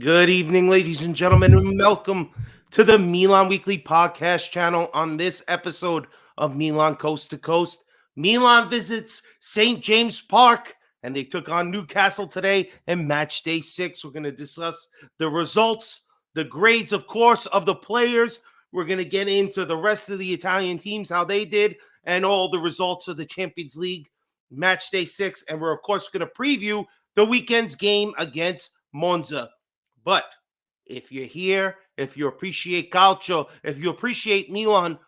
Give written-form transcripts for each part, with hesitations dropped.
Good evening, ladies and gentlemen, and welcome to the Milan Weekly Podcast channel. On this episode of Milan Coast to Coast, Milan visits St. James Park, and they took on Newcastle today in match day 6. We're going to discuss the results, the grades, of course, of the players. We're going to get into the rest of the Italian teams, how they did, and all the results of the Champions League match day 6. And we're, of course, going to preview the weekend's game against Monza. But if you're here, if you appreciate Calcio, if you appreciate Milan,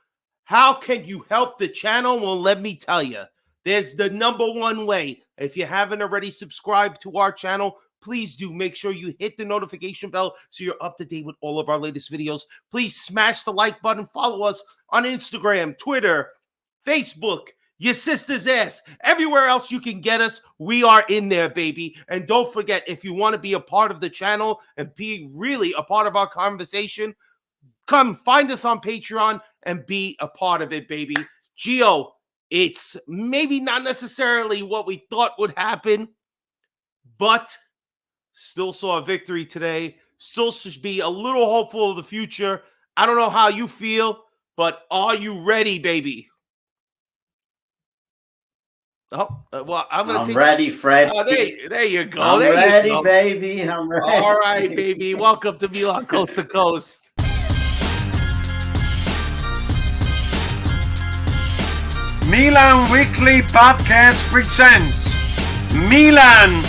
how can you help the channel? Well, let me tell you, there's the number one way. If you haven't already subscribed to our channel, please do make sure you hit the notification bell so you're up to date with all of our latest videos. Please smash the like button. Follow us on Instagram, Twitter, Facebook, your sister's ass. Everywhere else you can get us, we are in there, baby. And don't forget, if you want to be a part of the channel and be really a part of our conversation, come find us on Patreon and be a part of it, baby. Gio, it's maybe not necessarily what we thought would happen, but still saw a victory today. Still should be a little hopeful of the future. I don't know how you feel, but are you ready, baby? Oh, well, I'm ready, Fred. There you go. I'm ready, baby. I'm ready. All right, baby. Welcome to Milan Coast to Coast. Milan Weekly Podcast presents Milan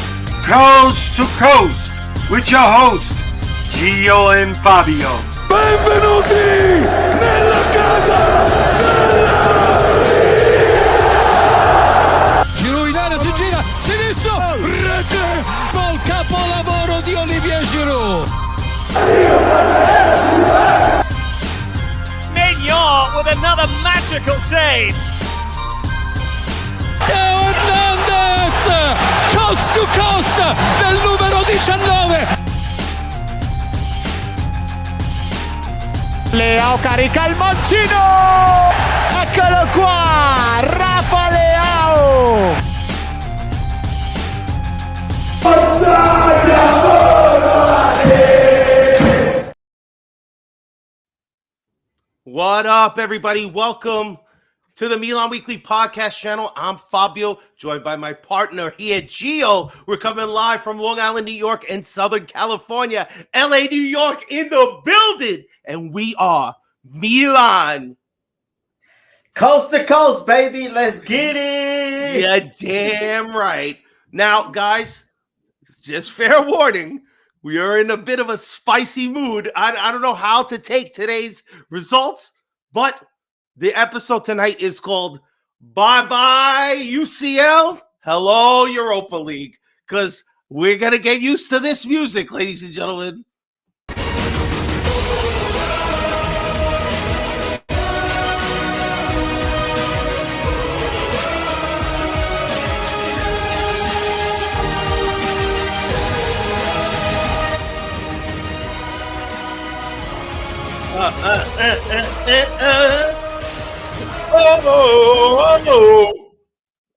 Coast to Coast with your host, Gio and Fabio. Benvenuti nella casa si gira, sinistro, rete, col capolavoro di Olivier Giroud. Mignon with another magical save. Teo Hernandez, coast to coast, del numero 19. Leao carica il mancino. Eccolo qua, Rafa Leao. What up, everybody? Welcome to the Milan Weekly Podcast channel. I'm Fabio, joined by my partner here, Gio. We're coming live from Long Island, New York, and Southern California. LA, New York in the building. And we are Milan. Coast to coast, baby. Let's get it. Yeah, damn right. Now, guys, just fair warning, we are in a bit of a spicy mood. I don't know how to take today's results, but the episode tonight is called Bye-Bye UCL, Hello Europa League, because we're going to get used to this music, ladies and gentlemen.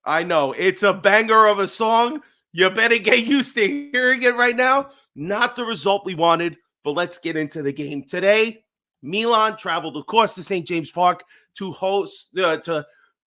I know, it's a banger of a song. You better get used to hearing it right now. Not the result we wanted, but let's get into the game. Today, Milan traveled, of course, to St. James Park to host, to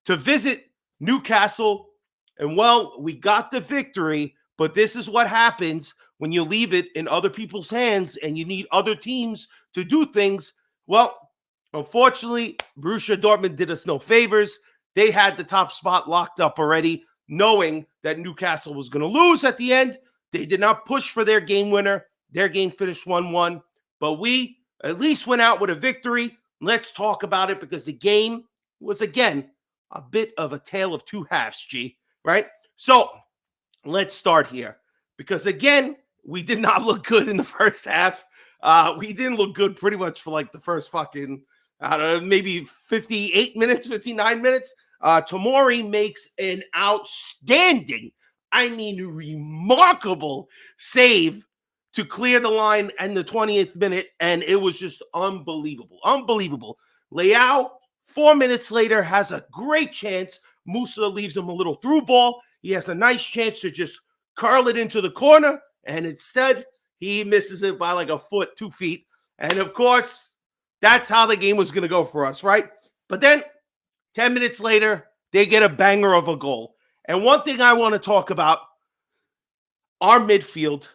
visit Newcastle. And, well, we got the victory, but this is what happens when you leave it in other people's hands and you need other teams to do things. Well, unfortunately, Borussia Dortmund did us no favors. They had the top spot locked up already, knowing that Newcastle was going to lose at the end. They did not push for their game winner. Their game finished 1-1. But we at least went out with a victory. Let's talk about it because the game was, again, a bit of a tale of two halves, G, right? So let's start here because, again, we did not look good in the first half. We didn't look good pretty much for like the first fucking, I don't know, maybe 58 minutes, 59 minutes. Tomori makes an outstanding, I mean, remarkable save to clear the line in the 20th minute, and it was just unbelievable. Unbelievable. Leao, 4 minutes later, has a great chance. Musa leaves him a little through ball. He has a nice chance to just curl it into the corner, and instead, He misses it by like a foot, 2 feet. And of course, that's how the game was going to go for us, right? But then 10 minutes later, they get a banger of a goal. And one thing I want to talk about, our midfield,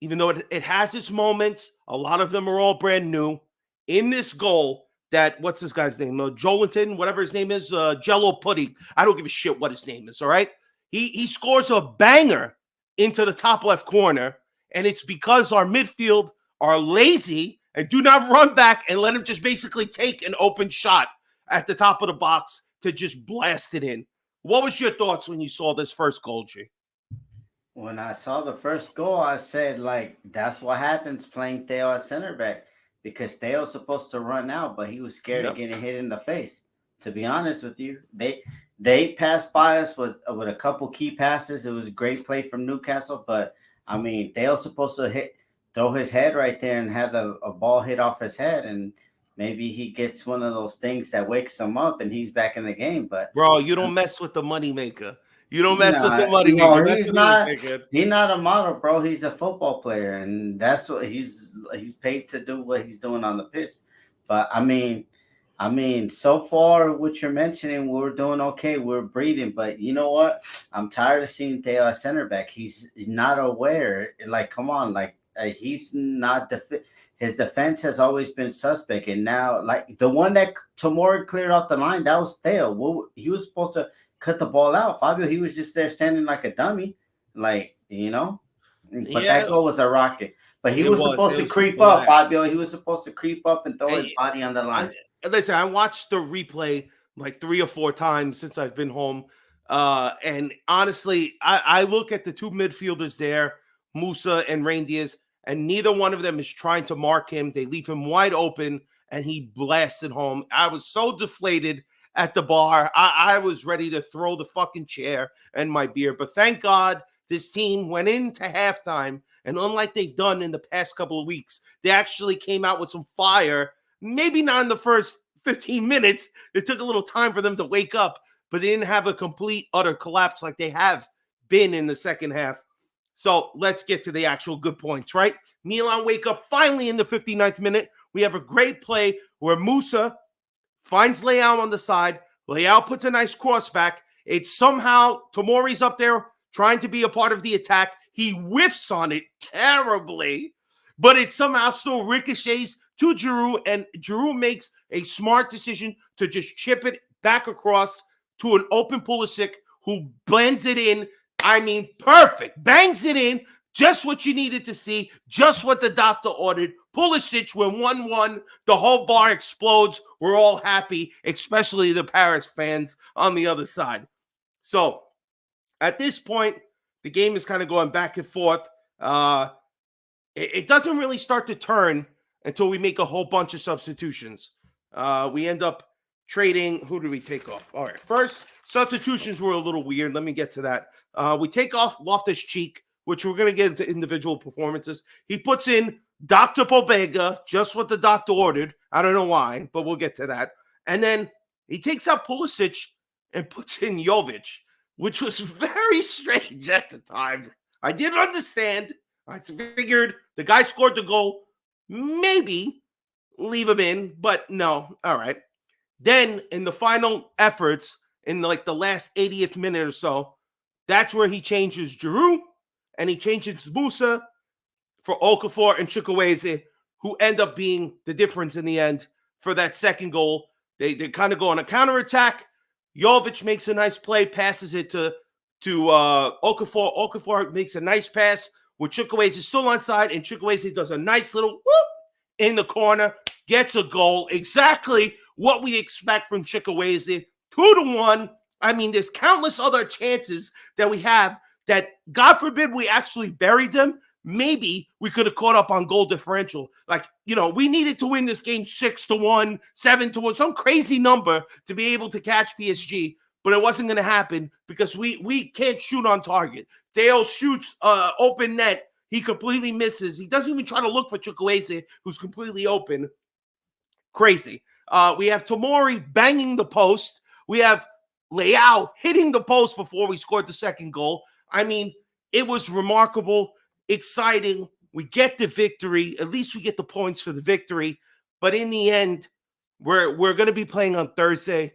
even though it has its moments, a lot of them are all brand new. In this goal, that, what's this guy's name? Jolinton, whatever his name is, Jello Pudding. I don't give a shit what his name is, all right? He scores a banger into the top left corner, and it's because our midfield are lazy and do not run back and let him just basically take an open shot at the top of the box to just blast it in. What was your thoughts when you saw this first goal, G? When I saw the first goal, I said, like, that's what happens playing Theo at center back, because Theo's supposed to run out, but he was scared of getting hit in the face. To be honest with you, they passed by us with a couple key passes. It was a great play from Newcastle, but I mean, Theo's supposed to throw his head right there and have a ball hit off his head, and maybe he gets one of those things that wakes him up and he's back in the game. But bro, you don't mess with the moneymaker. You don't mess with the money. No, he's not. He's not a model, bro. He's a football player, and that's what he's paid to do. What he's doing on the pitch. But I mean, so far, what you're mentioning, we're doing okay. We're breathing, but you know what? I'm tired of seeing Theo at center back. He's not aware. Like, come on, like he's not his defense has always been suspect, and now, like, the one that Tomori cleared off the line, that was Theo. He was supposed to cut the ball out. Fabio, he was just there standing like a dummy, like, you know. But that goal was a rocket. But he was supposed to creep up, Fabio. He was supposed to creep up and throw his body on the line. Listen, I watched the replay like 3 or 4 times since I've been home. And honestly, I look at the two midfielders there, Musa and Reindiers, and neither one of them is trying to mark him. They leave him wide open, and he blasted home. I was so deflated at the bar. I was ready to throw the fucking chair and my beer. But thank God this team went into halftime, and unlike they've done in the past couple of weeks, they actually came out with some fire. Maybe not in the first 15 minutes. It took a little time for them to wake up, but they didn't have a complete, utter collapse like they have been in the second half. So let's get to the actual good points, right? Milan wake up finally in the 59th minute. We have a great play where Musa finds Leao on the side. Leao puts a nice cross back. It's somehow Tomori's up there trying to be a part of the attack. He whiffs on it terribly, but it somehow still ricochets to Giroud, and Giroud makes a smart decision to just chip it back across to an open Pulisic, who blends it in. I mean, perfect. Bangs it in. Just what you needed to see. Just what the doctor ordered. Pulisic went 1-1. The whole bar explodes. We're all happy, especially the Paris fans on the other side. So, at this point, the game is kind of going back and forth. It doesn't really start to turn until we make a whole bunch of substitutions. We end up trading. Who did we take off? All right. First, substitutions were a little weird. Let me get to that. We take off Loftus-Cheek, which we're going to get into individual performances. He puts in Dr. Pobega, just what the doctor ordered. I don't know why, but we'll get to that. And then he takes out Pulisic and puts in Jovic, which was very strange at the time. I didn't understand. I figured the guy scored the goal. Maybe leave him in, but no. All right. Then in the final efforts, in like the last 80th minute or so, that's where he changes Giroud and he changes Musa for Okafor and Chukwueze, who end up being the difference in the end for that second goal. They kind of go on a counterattack. Jovic makes a nice play, passes it to Okafor. Okafor makes a nice pass with Chukwueze still onside, and Chukwueze does a nice little whoop in the corner, gets a goal. Exactly what we expect from Chukwueze. 2-1. I mean, there's countless other chances that we have that, God forbid, we actually buried them. Maybe we could have caught up on goal differential. Like, you know, we needed to win this game 6-1, 7-1, some crazy number to be able to catch PSG, but it wasn't going to happen because we can't shoot on target. Theo shoots open net. He completely misses. He doesn't even try to look for Chukwueze, who's completely open. Crazy. We have Tomori banging the post. We have Leao hitting the post before we scored the second goal. I mean, it was remarkable, exciting. We get the victory. At least we get the points for the victory. But in the end, we're going to be playing on Thursday.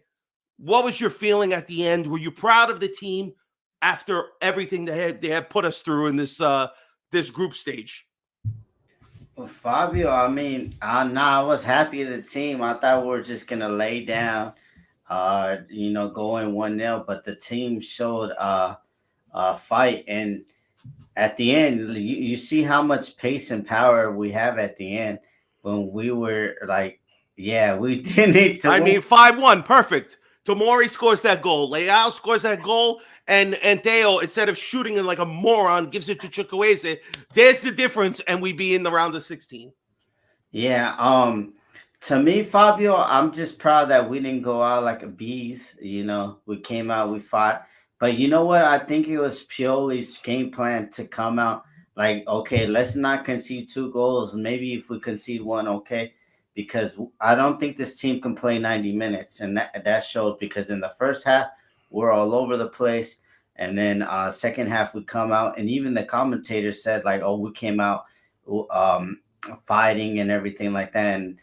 What was your feeling at the end? Were you proud of the team after everything they had put us through in this group stage? Well, Fabio, I mean, I was happy with the team. I thought we were just gonna lay down, going 1-0, but the team showed fight, and at the end, you see how much pace and power we have at the end. When we were like, yeah, we didn't need to. I mean, 5-1, perfect. Tomori scores that goal. Leao scores that goal. And Theo, instead of shooting it like a moron, gives it to Chukwueze. There's the difference, and we be in the round of 16. Yeah. To me, Fabio, I'm just proud that we didn't go out like a bees. We came out, we fought. But you know what? I think it was Pioli's game plan to come out like, okay, let's not concede 2 goals. Maybe if we concede 1, okay. Because I don't think this team can play 90 minutes. And that showed, because in the first half, we're all over the place. And then second half, we come out. And even the commentators said, like, oh, we came out fighting and everything like that. And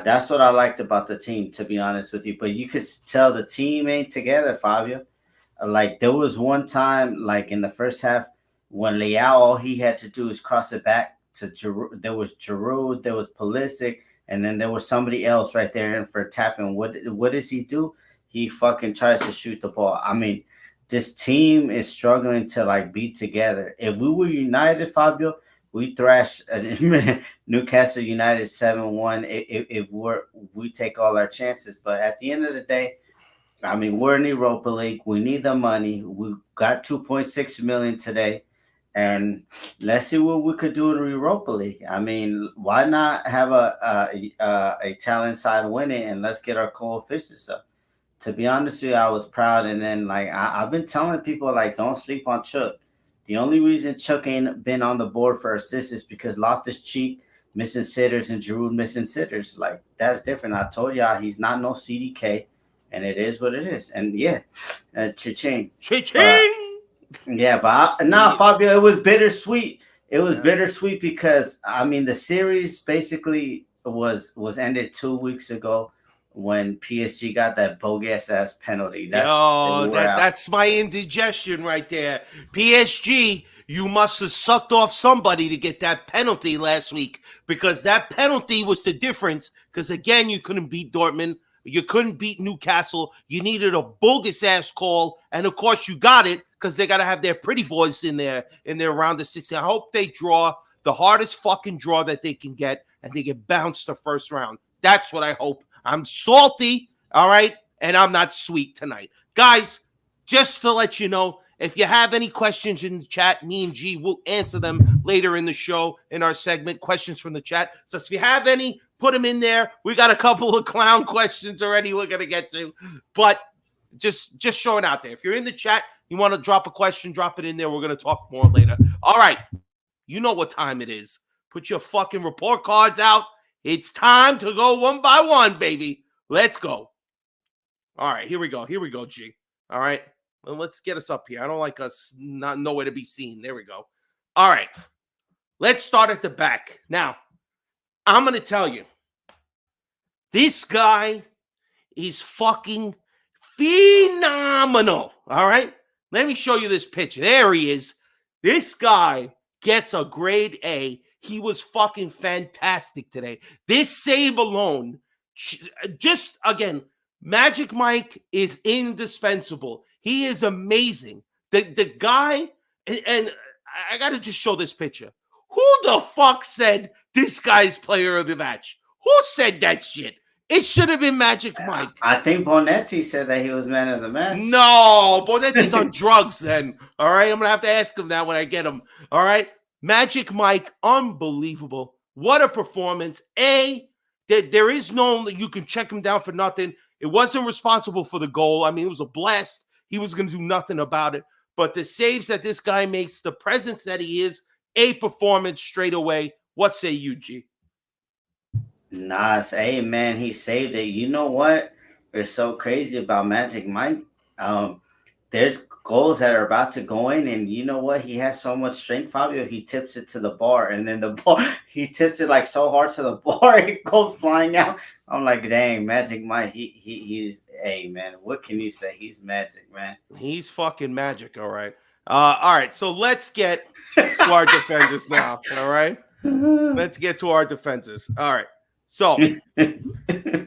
that's what I liked about the team, to be honest with you. But you could tell the team ain't together, Fabio. Like, there was one time, like, in the first half, when Leao, all he had to do is cross it back to Giroud. There was Giroud, there was Pulisic, and then there was somebody else right there in for tapping. What does he do? He fucking tries to shoot the ball. I mean, this team is struggling to, like, be together. If we were united, Fabio, we thrash Newcastle United 7-1 if we take all our chances. But at the end of the day, I mean, we're in Europa League. We need the money. We got 2.6 million today. And let's see what we could do in the Europa League. I mean, why not have a talent side win it, and let's get our coefficients up? To be honest with you, I was proud. And then, like, I've been telling people, like, don't sleep on Chuck. The only reason Chuck ain't been on the board for assists is because Loftus-Cheek missing sitters and Giroud missing sitters. Like, that's different. I told y'all he's not no CDK, and it is what it is. And yeah, cha-ching. Cha-ching! Yeah, but Fabio, it was bittersweet. It was bittersweet because, I mean, the series basically was ended 2 weeks ago when PSG got that bogus ass penalty. That's my indigestion right there. PSG, you must have sucked off somebody to get that penalty last week, because that penalty was the difference. Because again, you couldn't beat Dortmund. You couldn't beat Newcastle. You needed a bogus ass call, and of course you got it, because they got to have their pretty boys in there round of 16. I hope they draw the hardest fucking draw that they can get, and they get bounced the first round. That's what I hope. I'm salty, all right, and I'm not sweet tonight. Guys, just to let you know, if you have any questions in the chat, me and G will answer them later in the show in our segment, questions from the chat. So if you have any, put them in there. We got a couple of clown questions already we're going to get to, but just showing out there. If you're in the chat, you want to drop a question, drop it in there. We're going to talk more later. All right, you know what time it is. Put your fucking report cards out. It's time to go one by one, baby. Let's go. All right, here we go. Here we go, G. All right. Well, let's get us up here. I don't like us not nowhere to be seen. There we go. All right. Let's start at the back. Now, I'm going to tell you, this guy is fucking phenomenal. All right. Let me show you this picture. There he is. This guy gets a grade A. He was fucking fantastic today. This save alone, just again, Magic Mike is indispensable. He is amazing. The guy, and I got to just show this picture. Who the fuck said this guy's player of the match? Who said that shit? It should have been Magic Mike. I think Bonetti said that he was man of the match. No, Bonetti's on drugs then. All right, I'm going to have to ask him that when I get him. All right. Magic Mike, unbelievable. What a performance. There is no, you can check him down for nothing. It wasn't responsible for the goal. I mean, it was a blast. He was going to do nothing about it. But the saves that this guy makes, the presence that he is, A performance straight away. What say you, G? Nice. Hey, man, he saved it. You know what? It's so crazy about Magic Mike. there's goals that are about to go in, and you know what? He has so much strength, Fabio. He tips it to the bar, and then the bar he tips it like so hard to the bar, it goes flying out. I'm like, dang, Magic Mike. He's hey man, what can you say? He's magic, man. He's fucking magic. All right. All right. So let's get to our defenders now. All right. Let's get to our defenders. All right. So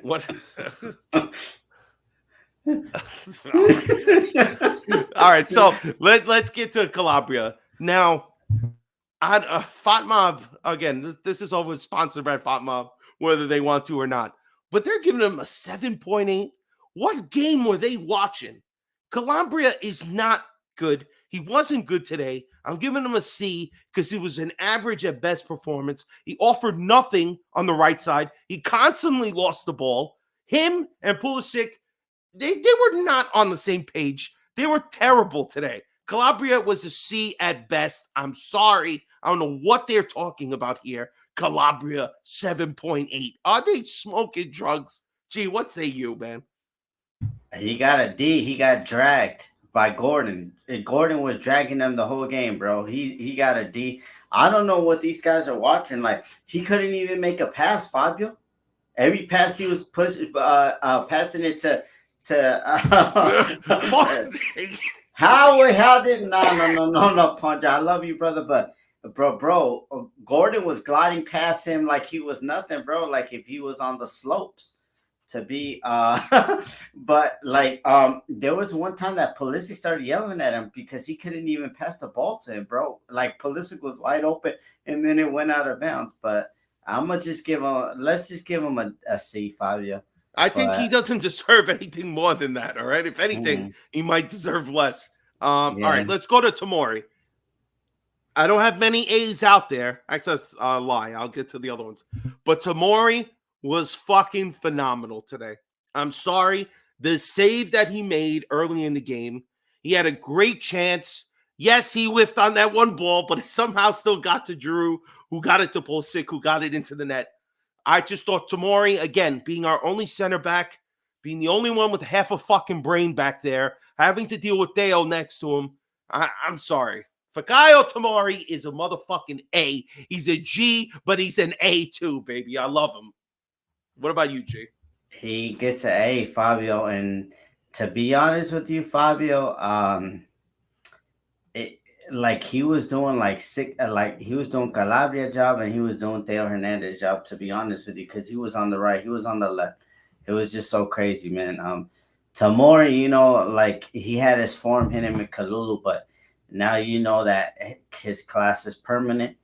what? All right, so let's get to Calabria now. FOTMob again. This is always sponsored by FOTMob, whether they want to or not. But they're giving him a 7.8. What game were they watching? Calabria is not good. He wasn't good today. I'm giving him a C because he was an average at best performance. He offered nothing on the right side. He constantly lost the ball. Him and Pulisic, they were not on the same page. They were terrible today. Calabria was a C at best. I'm sorry. I don't know what they're talking about here. Calabria, 7.8. Are they smoking drugs? Gee, what say you, man? He got a D. He got dragged by Gordon. Gordon was dragging them the whole game, bro. He got a D. I don't know what these guys are watching. Like, he couldn't even make a pass, Fabio. Every pass he was passing it to how did no Punch. I love you, brother, but bro, Gordon was gliding past him like he was nothing, bro. Like if he was on the slopes to be but like there was one time that Pulisic started yelling at him because he couldn't even pass the ball to him, bro. Like Pulisic was wide open and then it went out of bounds. But let's just give him a C, Fabio. I think he doesn't deserve anything more than that. All right. If anything, he might deserve less. All right, let's go to Tomori. I don't have many A's out there. Actually, that's a lie. I'll get to the other ones. But Tomori was fucking phenomenal today. I'm sorry. The save that he made early in the game, he had a great chance. Yes, he whiffed on that one ball, but he somehow still got to Drew, who got it to Pulisic, who got it into the net. I just thought Tomori, again, being our only center back, being the only one with half a fucking brain back there, having to deal with Deo next to him, I'm sorry. Fikayo Tomori is a motherfucking A. He's a G, but he's an A too, baby. I love him. What about you, G? He gets an A, Fabio. And to be honest with you, Fabio, like he was doing he was doing Calabria job and he was doing Theo Hernandez job, to be honest with you, because he was on the right, he was on the left. It was just so crazy, man. Tomori, you know, like he had his form hitting with Kalulu, but now you know that his class is permanent.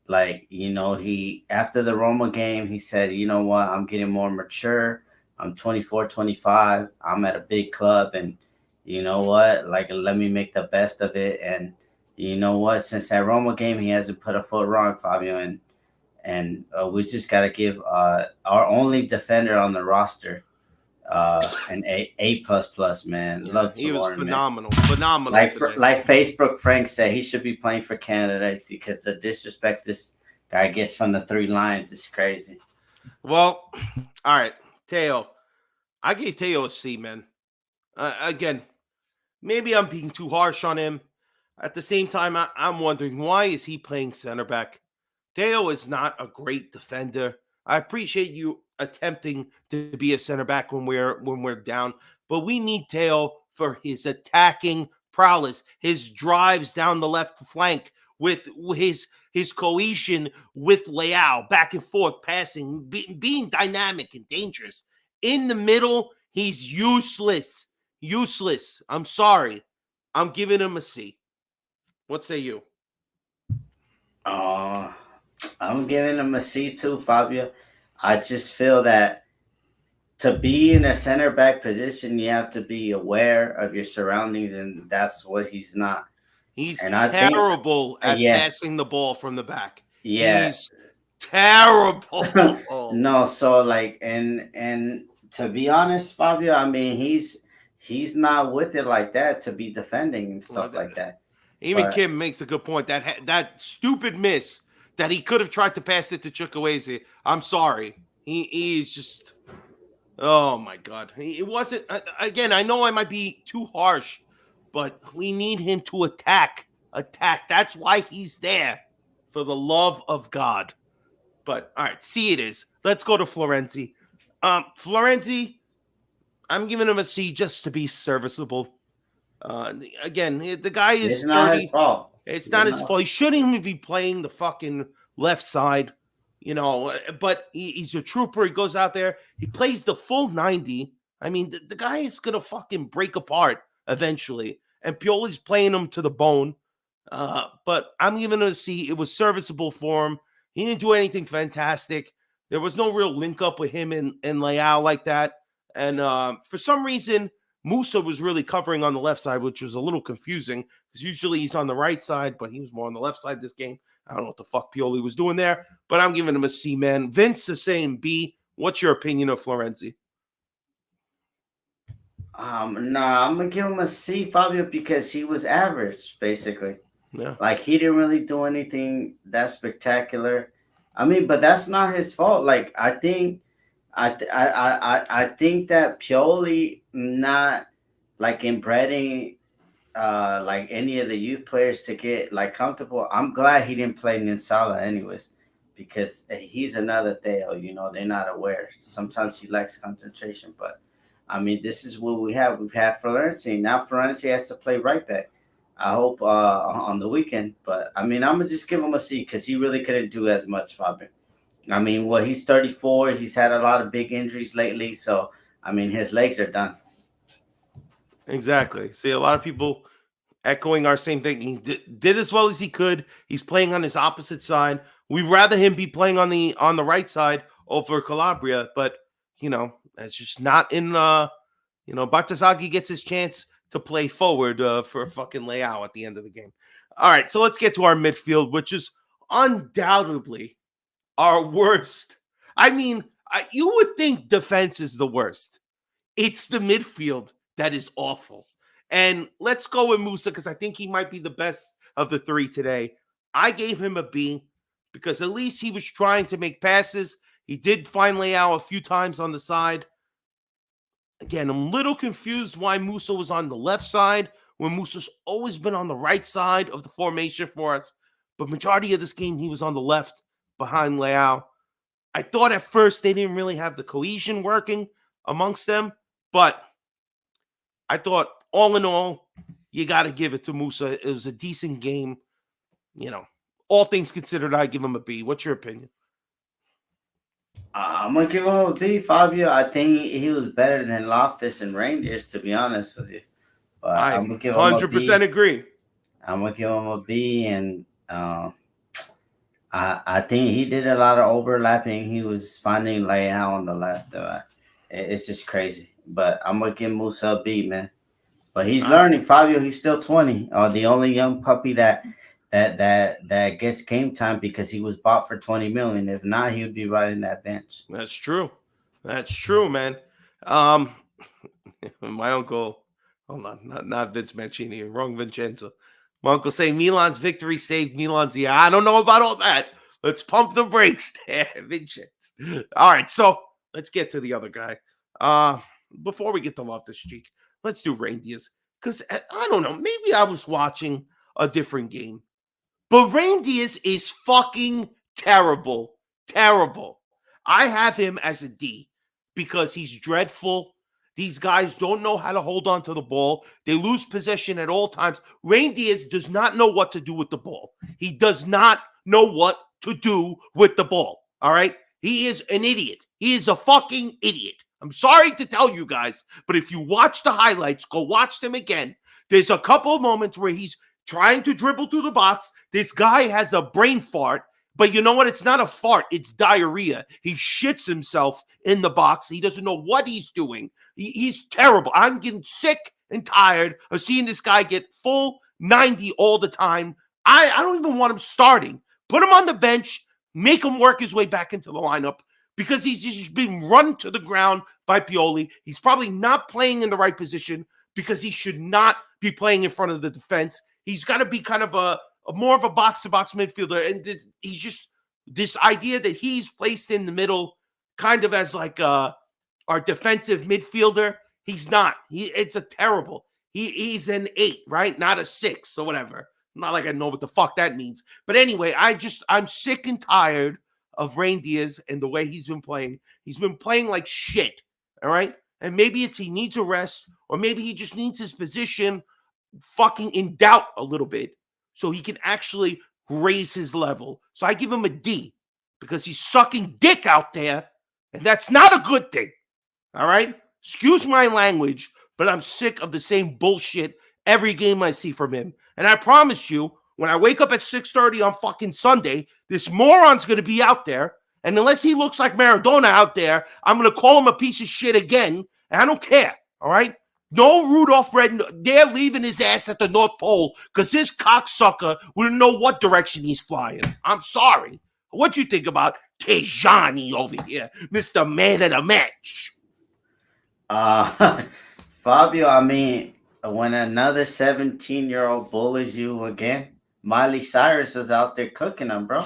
Like, you know, he after the Roma game, he said, you know what, I'm getting more mature. I'm 24, 25. I'm at a big club, and you know what, like let me make the best of it. And you know what? Since that Roma game, he hasn't put a foot wrong, Fabio, and we just got to give our only defender on the roster an A plus, man. Yeah, Love to he was Lauren, phenomenal, man. phenomenal. Like Facebook Frank said, he should be playing for Canada because the disrespect this guy gets from the three lines is crazy. Well, all right, Teo. I gave Teo a C, man. Again, maybe I'm being too harsh on him. At the same time, I'm wondering, why is he playing center back? Teo is not a great defender. I appreciate you attempting to be a center back when we're down, but we need Teo for his attacking prowess, his drives down the left flank, with his cohesion with Leao, back and forth passing, being dynamic and dangerous. In the middle, he's useless. Useless. I'm sorry. I'm giving him a C. What say you? I'm giving him a C too, Fabio. I just feel that to be in a center back position, you have to be aware of your surroundings, and that's what he's not. He's terrible at passing the ball from the back. Yeah. He's terrible. No, so like, and to be honest, Fabio, I mean, he's not with it like that to be defending and stuff like that. Even Kim makes a good point. That stupid miss that he could have tried to pass it to Chukwueze. I'm sorry. He's just, oh my God. It wasn't, again, I know I might be too harsh, but we need him to attack. That's why he's there, for the love of God. But all right, C it is. Let's go to Florenzi. Florenzi, I'm giving him a C just to be serviceable. Again, the guy is It's not 30. his fault. It's not his fault. He shouldn't even be playing the fucking left side, but he's a trooper. He goes out there. He plays the full 90. I mean, the guy is going to fucking break apart eventually. And Pioli's playing him to the bone. But I'm giving him a C. It was serviceable for him. He didn't do anything fantastic. There was no real link up with him and Leao like that. And for some reason, Musa was really covering on the left side, which was a little confusing because usually he's on the right side, but he was more on the left side this game. I don't know what the fuck Pioli was doing there, but I'm giving him a C, man. Vince is saying B. What's your opinion of Florenzi? I'm gonna give him a C, Fabio, because he was average, basically. Yeah. Like, he didn't really do anything that spectacular. I mean, but that's not his fault. Like, I think that Pioli not like inbreeding like any of the youth players to get like comfortable. I'm glad he didn't play Ninsala anyways, because he's another Theo, they're not aware. Sometimes he lacks concentration, but I mean, this is what we have. We've had Florenzi. Now Florenzi has to play right back. I hope on the weekend. But I mean, I'm gonna just give him a C because he really couldn't do as much, Fabio. I mean, he's 34. He's had a lot of big injuries lately. So, I mean, his legs are done. Exactly. See, a lot of people echoing our same thing. He did as well as he could. He's playing on his opposite side. We'd rather him be playing on the right side over Calabria, but, it's just not in, Batazagi gets his chance to play forward for a fucking Leao at the end of the game. All right, so let's get to our midfield, which is undoubtedly our worst. I mean, you would think defense is the worst. It's the midfield that is awful. And let's go with Musa because I think he might be the best of the three today. I gave him a B because at least he was trying to make passes. He did find Leao a few times on the side. Again, I'm a little confused why Musa was on the left side when Musa's always been on the right side of the formation for us. But majority of this game, he was on the left behind Leao. I thought at first they didn't really have the cohesion working amongst them, but I thought all in all, you got to give it to Musa. It was a decent game. All things considered, I give him a B. What's your opinion? I'm going to give him a B, Fabio. I think he was better than Loftus and Rangers, to be honest with you. But I'm going to give him 100% agree. I'm going to give him a B, and I think he did a lot of overlapping. He was finding Leao on the left. It's just crazy. But I'm going to give Musa a B, man. But he's learning, Fabio. He's still 20. The only young puppy that gets game time because he was bought for 20 million. If not, he would be riding that bench. That's true. That's true, man. My uncle, hold on, not Vince Mancini, wrong Vincenzo. My uncle saying Milan's victory saved Milan's year. I don't know about all that. Let's pump the brakes there, Vincenzo. All right, so let's get to the other guy. Before we get to Loftus-Cheek, let's do Reindeers. Because I don't know, maybe I was watching a different game. But Reindeers is fucking terrible. Terrible. I have him as a D because he's dreadful. These guys don't know how to hold on to the ball. They lose possession at all times. Reindeers does not know what to do with the ball. He does not know what to do with the ball. All right? He is an idiot. He is a fucking idiot. I'm sorry to tell you guys, but if you watch the highlights, go watch them again. There's a couple of moments where he's trying to dribble through the box. This guy has a brain fart, but you know what? It's not a fart. It's diarrhea. He shits himself in the box. He doesn't know what he's doing. He's terrible. I'm getting sick and tired of seeing this guy get full 90 all the time. I don't even want him starting. Put him on the bench. Make him work his way back into the lineup because he's just been run to the ground by Pioli. He's probably not playing in the right position because he should not be playing in front of the defense. He's got to be kind of a more of a box-to-box midfielder. And he's just this idea that he's placed in the middle kind of as like our defensive midfielder. He's not. It's a terrible. He's an 8, right? Not a 6 or whatever. Not like I know what the fuck that means. But anyway, I'm sick and tired of Rain Diaz and the way he's been playing. He's been playing like shit. All right. And maybe it's he needs a rest, or maybe he just needs his position fucking in doubt a little bit so he can actually raise his level. So I give him a D because he's sucking dick out there, and that's not a good thing. All right? Excuse my language, but I'm sick of the same bullshit every game I see from him. And I promise you, when I wake up at 6:30 on fucking Sunday, this moron's going to be out there. And unless he looks like Maradona out there, I'm going to call him a piece of shit again. And I don't care. All right? No Rudolph Red, they're leaving his ass at the North Pole because this cocksucker wouldn't know what direction he's flying. I'm sorry. What you think about Tejani over here, Mr. Man of the Match? Fabio, I mean, when another 17-year-old bullies you again, Miley Cyrus was out there cooking them, bro.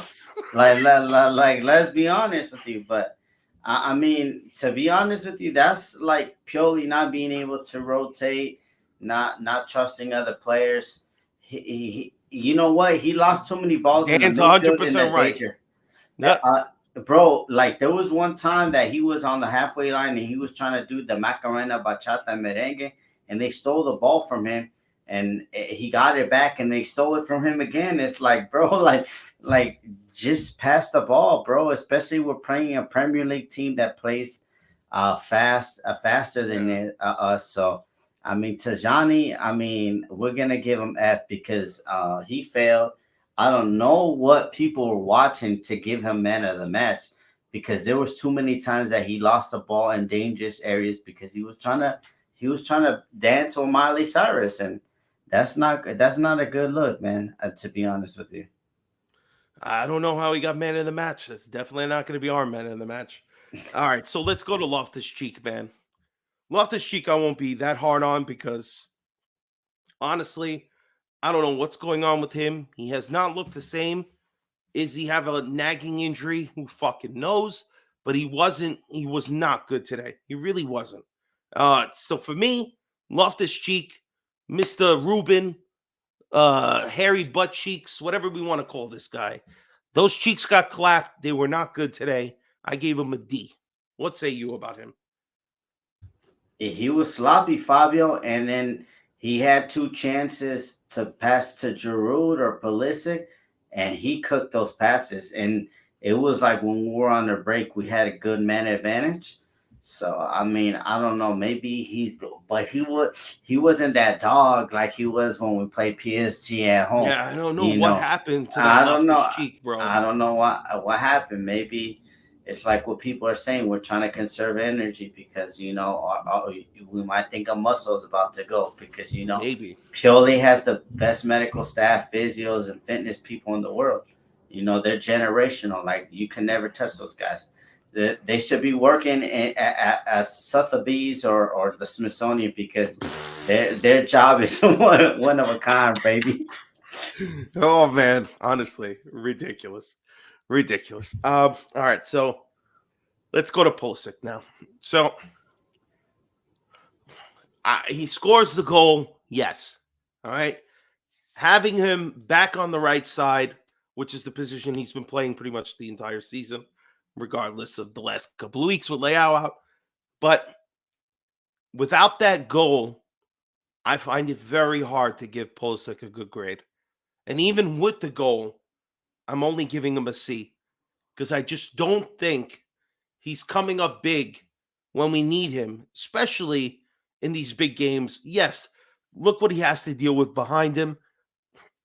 Like, let's be honest with you. But I mean, to be honest with you, that's like purely not being able to rotate, not trusting other players. He you know what? He lost too many balls. Dan's 100% right. Yeah. Bro, like there was one time that he was on the halfway line and he was trying to do the Macarena, Bachata, and Merengue, and they stole the ball from him, and he got it back, and they stole it from him again. It's like, bro, like just pass the ball, bro. Especially we're playing a Premier League team that plays faster than us. So, I mean, Tajani, I mean, we're gonna give him F because he failed. I don't know what people were watching to give him man of the match, because there was too many times that he lost the ball in dangerous areas because he was trying to dance on Miley Cyrus, and that's not a good look, man. To be honest with you, I don't know how he got man of the match. That's definitely not going to be our man of the match. All right, so let's go to Loftus-Cheek, man. Loftus-Cheek, I won't be that hard on because honestly, I don't know what's going on with him. He has not looked the same. Is he have a nagging injury? Who fucking knows? But he was not good today. He really wasn't. So for me, Loftus-Cheek, Mr. Ruben, hairy butt cheeks, whatever we want to call this guy. Those cheeks got clapped. They were not good today. I gave him a D. What say you about him? He was sloppy, Fabio, and then he had two chances to pass to Giroud or Pulisic, and he cooked those passes. And it was like when we were on the break, we had a good man advantage. So I mean, I don't know. Maybe he wasn't that dog like he was when we played PSG at home. Yeah, I don't know what happened to that Loftus-Cheek, bro. I don't know what happened. Maybe it's like what people are saying. We're trying to conserve energy because we might think a muscle is about to go because maybe Pioli has the best medical staff, physios, and fitness people in the world. They're generational. Like you can never touch those guys. They should be working at Sotheby's or the Smithsonian because their job is one of a kind, baby. Oh man, honestly, ridiculous. All right, so let's go to Pulisic now. So he scores the goal, yes. All right, having him back on the right side, which is the position he's been playing pretty much the entire season, regardless of the last couple of weeks with Leao out. But without that goal, I find it very hard to give Pulisic a good grade. And even with the goal, I'm only giving him a C because I just don't think he's coming up big when we need him, especially in these big games. Yes, look what he has to deal with behind him.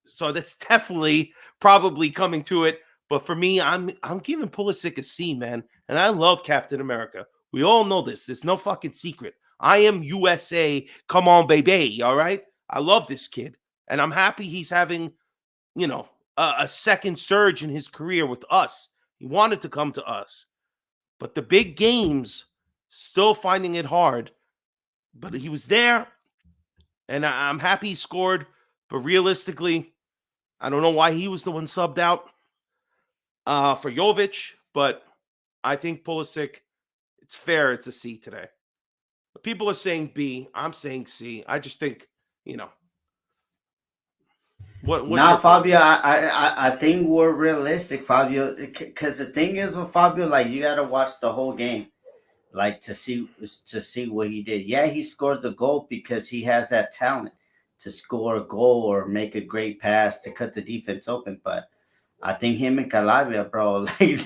So that's definitely probably coming to it. But for me, I'm giving Pulisic a C, man. And I love Captain America. We all know this. There's no fucking secret. I am USA. Come on, baby. All right? I love this kid. And I'm happy he's having, a second surge in his career with us. He wanted to come to us. But the big games, still finding it hard. But he was there. And I'm happy he scored. But realistically, I don't know why he was the one subbed out for Jovic, but I think Pulisic, it's fair, it's a C today. But people are saying B, I'm saying C. I just think, you know. What's Now, your thought? Fabio, I think we're realistic, Fabio, because the thing is with Fabio, like you got to watch the whole game, like to see what he did. Yeah, he scored the goal because he has that talent to score a goal or make a great pass to cut the defense open. But I think him and Calabria, bro, like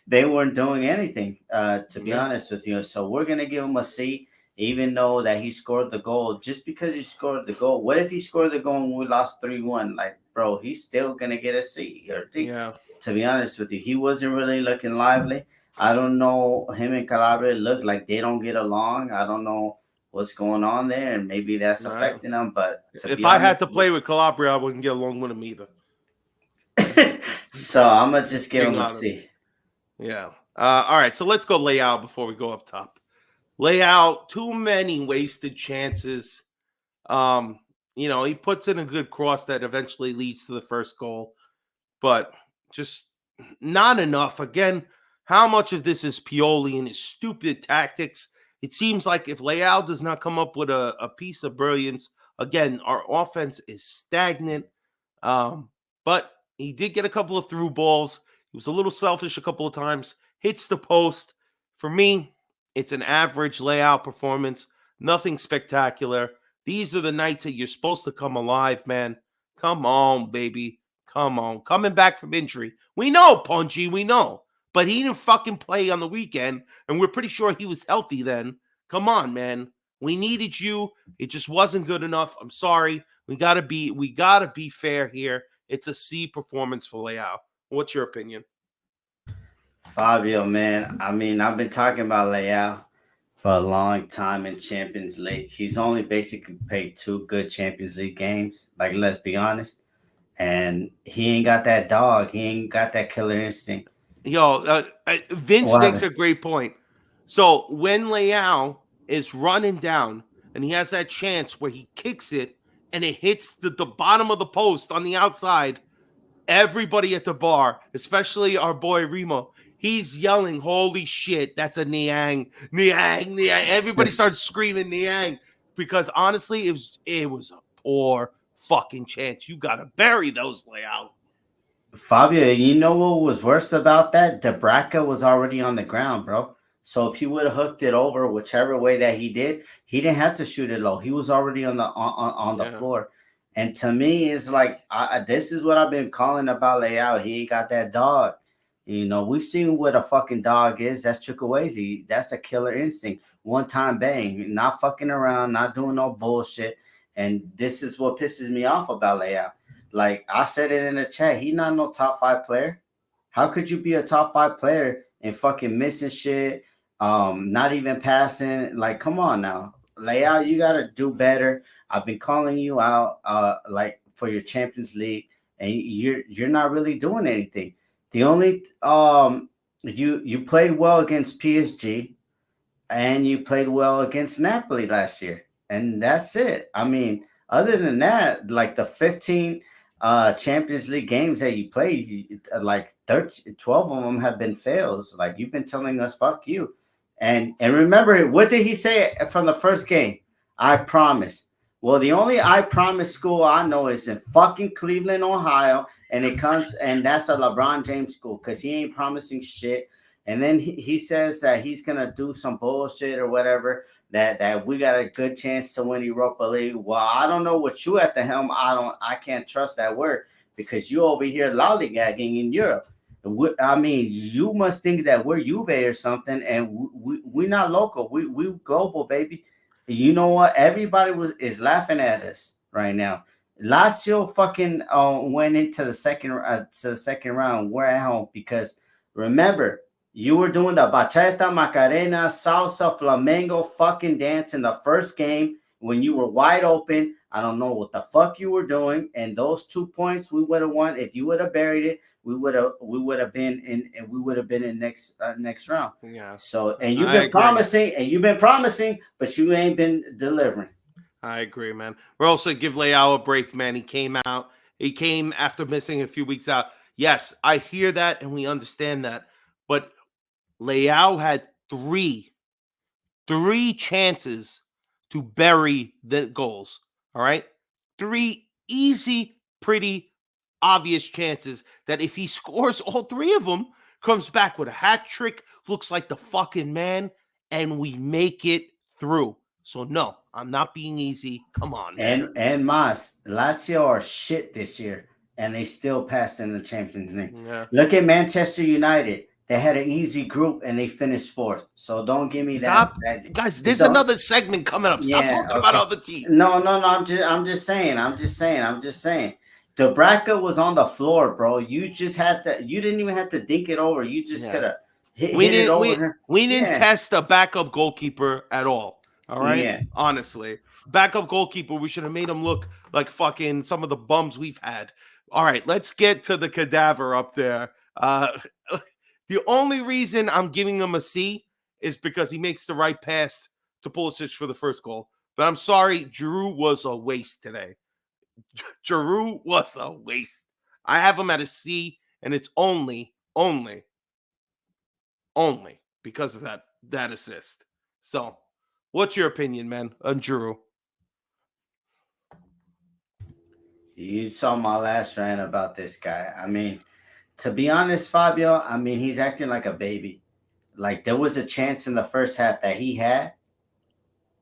they weren't doing anything, to be Yeah. honest with you. So we're gonna give him a C, even though that he scored the goal. Just because he scored the goal, what if he scored the goal and we lost 3-1? Like, bro, he's still gonna get a C or D. Yeah. To be honest with you, he wasn't really looking lively. I don't know. Him and Calabria look like they don't get along. I don't know what's going on there, and maybe that's Right. affecting them. But to If be I honest, had to play with Calabria, I wouldn't get along with him either. so I'm gonna just give Being him a honest. C. Yeah. All right. So let's go layout before we go up top. Layout, too many wasted chances. He puts in a good cross that eventually leads to the first goal, but just not enough. Again, how much of this is Pioli and his stupid tactics? It seems like if Leao does not come up with a piece of brilliance, again, our offense is stagnant. But he did get a couple of through balls. He was a little selfish a couple of times. Hits the post. For me, it's an average layout performance. Nothing spectacular. These are the nights that you're supposed to come alive, man. Come on, baby. Come on. Coming back from injury. We know, Punchy, we know. But he didn't fucking play on the weekend, and we're pretty sure he was healthy then. Come on, man. We needed you. It just wasn't good enough. I'm sorry. We gotta be fair here. It's a C performance for Leao. What's your opinion? Fabio, man. I mean, I've been talking about Leao for a long time in Champions League. He's only basically played 2 good Champions League games. Like, let's be honest. And he ain't got that dog. He ain't got that killer instinct. Vince What makes a happened? great point. So when Leao is running down and he has that chance where he kicks it and it hits the bottom of the post on the outside, everybody at the bar, especially our boy Remo, he's yelling, "Holy shit, that's a Niang, Niang, Niang." Everybody starts screaming Niang because honestly, it was a poor fucking chance. You gotta bury those Leao. Fabio, you know what was worse about that? Debraca was already on the ground, bro. So if he would have hooked it over whichever way that he did, he didn't have to shoot it low. He was already on the Yeah. floor. And to me, it's like this is what I've been calling about Leao. He ain't got that dog. We've seen what a fucking dog is. That's Chukwueze. That's a killer instinct. One time bang, not fucking around, not doing no bullshit. And this is what pisses me off about Leao. Like I said it in the chat, he not no top 5 player. How could you be a top 5 player and fucking missing shit? Not even passing. Like, come on now, Leao, you gotta do better. I've been calling you out, like for your Champions League, and you're not really doing anything. The only you played well against PSG, and you played well against Napoli last year, and that's it. I mean, other than that, like the 15 Champions League games that you played, like 13, 12 of them have been fails. Like you've been telling us, fuck you. And remember, what did he say from the first game? I promise. Well, the only I promise school I know is in fucking Cleveland, Ohio, and that's a LeBron James school because he ain't promising shit. And then he says that he's gonna do some bullshit or whatever. That we got a good chance to win Europa League. Well, I don't know what you at the helm. I can't trust that word because you over here lollygagging in Europe. I mean, you must think that we're Juve or something, and we're not local. We global, baby. You know what? Everybody is laughing at us right now. Lazio fucking went into the second round. We're at home because remember, you were doing the bachata, macarena, salsa, flamenco fucking dance in the first game when you were wide open. I don't know what the fuck you were doing, and those 2 points we would have won if you would have buried it. We would have been in next round. Yeah. So and I you've been promising, but you ain't been delivering. I agree, man. We're also give Leao a break, man. He came out. He came after missing a few weeks out. Yes, I hear that and we understand that. But Leao had three chances to bury the goals. All right. 3 easy, pretty obvious chances that if he scores all 3 of them, comes back with a hat trick, looks like the fucking man, and we make it through. So no, I'm not being easy. Come on, man. And Mas, Lazio are shit this year, and they still passed in the Champions League. Yeah. Look at Manchester United. They had an easy group and they finished 4th. So don't give me Stop, that. guys. There's another segment coming up. Stop talking about other teams. No. I'm just saying. Dubravka was on the floor, bro. You just had to. You didn't even have to dink it over. You just could have hit it over. We didn't test a backup goalkeeper at all. All right. Yeah. Honestly, backup goalkeeper. We should have made him look like fucking some of the bums we've had. All right. Let's get to the cadaver up there. The only reason I'm giving him a C is because he makes the right pass to Pulisic for the first goal. But I'm sorry, Giroud was a waste today. Giroud was a waste. I have him at a C, and it's only because of that assist. So, what's your opinion, man, on Giroud? You saw my last rant about this guy. I mean, to be honest, Fabio, I mean, he's acting like a baby. Like, there was a chance in the first half that he had,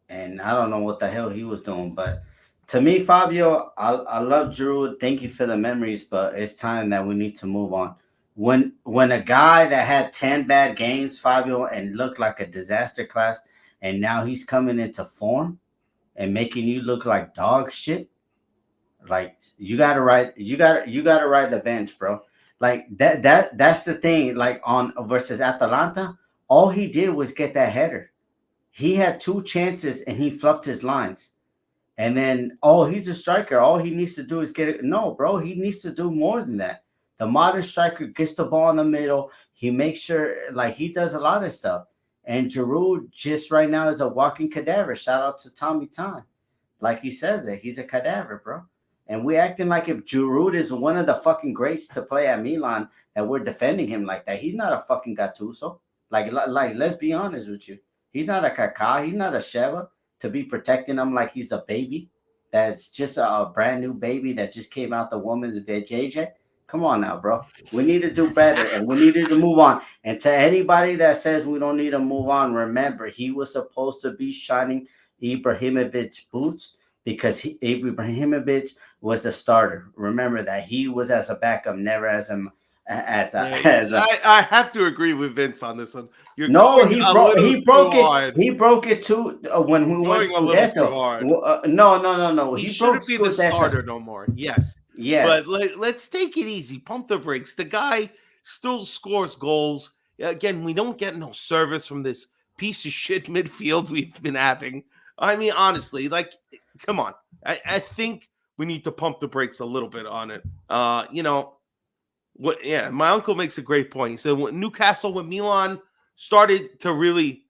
and I don't know what the hell he was doing. But to me, Fabio, I love Giroud. Thank you for the memories, but it's time that we need to move on. When a guy that had 10 bad games, Fabio, and looked like a disaster class, and now he's coming into form and making you look like dog shit, like you gotta ride the bench, bro. Like that's the thing. Like on versus Atalanta, all he did was get that header. He had 2 chances and he fluffed his lines. And then, he's a striker. All he needs to do is get it. No, bro, he needs to do more than that. The modern striker gets the ball in the middle. He makes sure, like, he does a lot of stuff. And Giroud just right now is a walking cadaver. Shout out to Tommy Time. Like he says it, he's a cadaver, bro. And we acting like if Giroud is one of the fucking greats to play at Milan, that we're defending him like that. He's not a fucking Gattuso. Like, let's be honest with you. He's not a Kaká. He's not a Sheva to be protecting him like he's a baby. That's just a brand new baby that just came out the woman's vajayjay. Come on now, bro. We need to do better, and we needed to move on. And to anybody that says we don't need to move on, remember, he was supposed to be shining Ibrahimovic's boots because Ibrahimovic was a starter. Remember that. He was as a backup, never as a I have to agree with Vince on this one. He broke it too when we went Scudetto. No. He shouldn't be the starter no more. Yes. But let's take it easy. Pump the brakes. The guy still scores goals. Again, we don't get no service from this piece of shit midfield we've been having. I mean, honestly, like, come on. I think we need to pump the brakes a little bit on it. My uncle makes a great point. He said when Newcastle, when Milan started to really,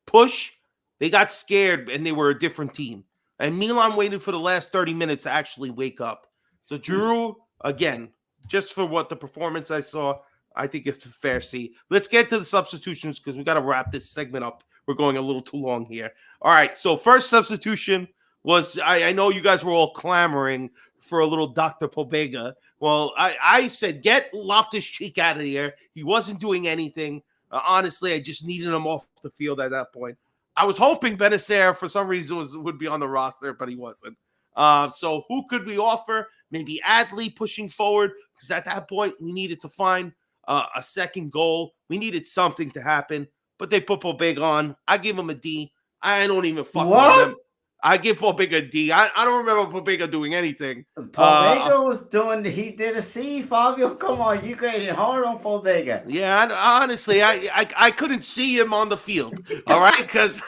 push, they got scared and they were a different team. And Milan waited for the last 30 minutes to actually wake up. So Giroud, again, just for what the performance I saw, I think it's a fair C. Let's get to the substitutions because we got to wrap this segment up. We're going a little too long here. All right, so first substitution was, I know you guys were all clamoring for a little Dr. Pobega. Well, I said, get Loftus-Cheek out of here. He wasn't doing anything. Honestly, I just needed him off the field at that point. I was hoping Benacer, for some reason, would be on the roster, but he wasn't. So who could we offer? Maybe Adley pushing forward, because at that point, we needed to find a second goal. We needed something to happen, but they put Pobega on. I give him a D. I don't even fuck with them. I give Pobega a D. I don't remember Pobega doing anything. Pobega he did a C, Fabio. Come on, you graded hard on Pobega. Yeah, honestly, I couldn't see him on the field. All right, because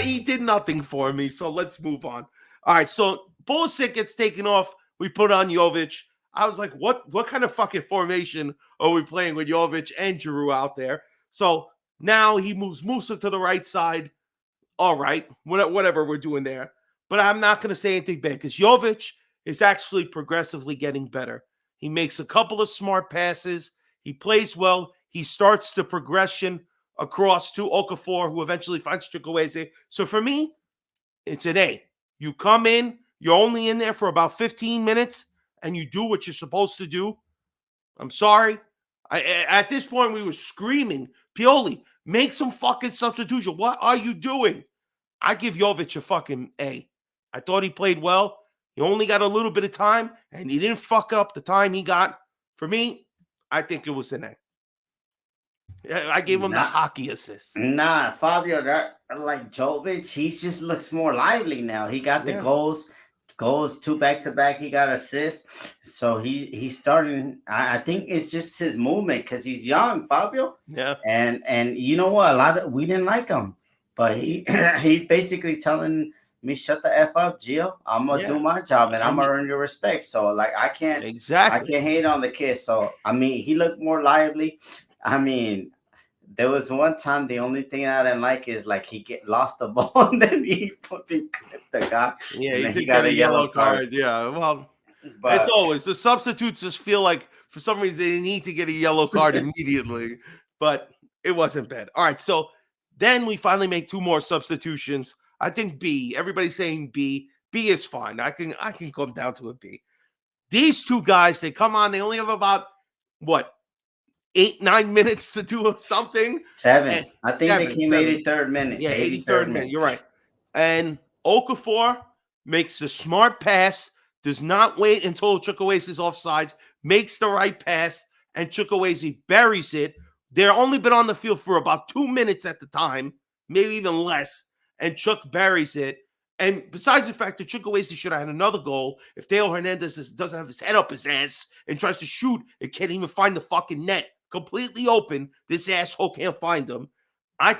he did nothing for me. So let's move on. All right, so Pulisic gets taken off. We put on Jovic. I was like, what kind of fucking formation are we playing with Jovic and Giroud out there? So now he moves Musa to the right side. All right, whatever we're doing there. But I'm not going to say anything bad because Jovic is actually progressively getting better. He makes a couple of smart passes. He plays well. He starts the progression across to Okafor, who eventually finds Chukwueze. So for me, it's an A. You come in, you're only in there for about 15 minutes, and you do what you're supposed to do. I'm sorry. At this point, we were screaming, Pioli, make some fucking substitution. What are you doing? I give Jovic a fucking A. I thought he played well. He only got a little bit of time, and he didn't fuck up the time he got. For me, I think it was an A. I gave him the hockey assist. Nah, Fabio, that like Jovic, he just looks more lively now. He got the goals 2 back-to-back. He got assists, so he's starting. I think it's just his movement because he's young, Fabio. Yeah, and you know what? We didn't like him, but he's basically telling me, shut the F up, Gio. I'm gonna do my job and I'm gonna earn your respect. So like I can't hate on the kid. So I mean, he looked more lively. I mean, there was one time the only thing I didn't like is like he lost the ball and then he fucking clipped the guy. Yeah, he got a yellow card. Yeah, well, but it's always the substitutes just feel like for some reason they need to get a yellow card immediately, but it wasn't bad. All right, so then we finally make 2 more substitutions. I think B. Everybody's saying B. B is fine. I can come down to a B. These 2 guys, they come on. They only have about what 8-9 minutes to do something. 7. I think they came 83rd minute. Yeah, 83rd minute. You're right. And Okafor makes the smart pass. Does not wait until Chukwueze is offsides. Makes the right pass, and Chukwueze buries it. They're only been on the field for about 2 minutes at the time, maybe even less. And Chuck buries it. And besides the fact that Chukwueze should have had another goal, if Theo Hernandez doesn't have his head up his ass and tries to shoot, it can't even find the fucking net. Completely open. This asshole can't find them. I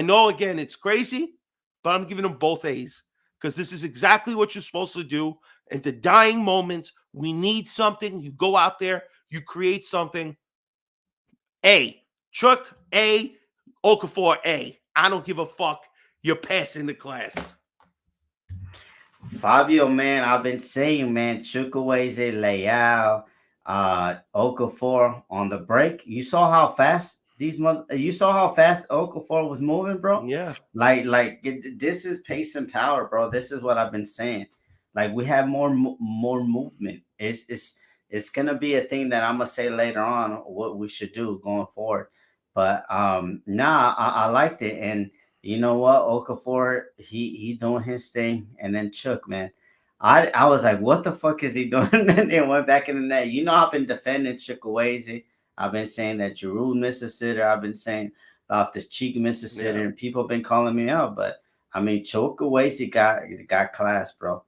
know, again, it's crazy, but I'm giving them both A's because this is exactly what you're supposed to do. In the dying moments, we need something. You go out there, you create something. A. Chuck, A. Okafor, A. I don't give a fuck. You're passing the class. Fabio, man, I've been saying, man, Chukwueze, Leao, Okafor on the break. You saw how fast Okafor was moving, bro. Yeah, this is pace and power, bro. This is what I've been saying. Like we have more movement. It's gonna be a thing that I'm gonna say later on what we should do going forward. But I liked it, and you know what, Okafor, he doing his thing, and then Chuck, man. I was like, what the fuck is he doing? And then went back in the net. You know, I've been defending Chukwueze. I've been saying that Giroud missed a sitter. I've been saying off this cheek missed a sitter, and people have been calling me out. But I mean, Chukwueze got class, bro.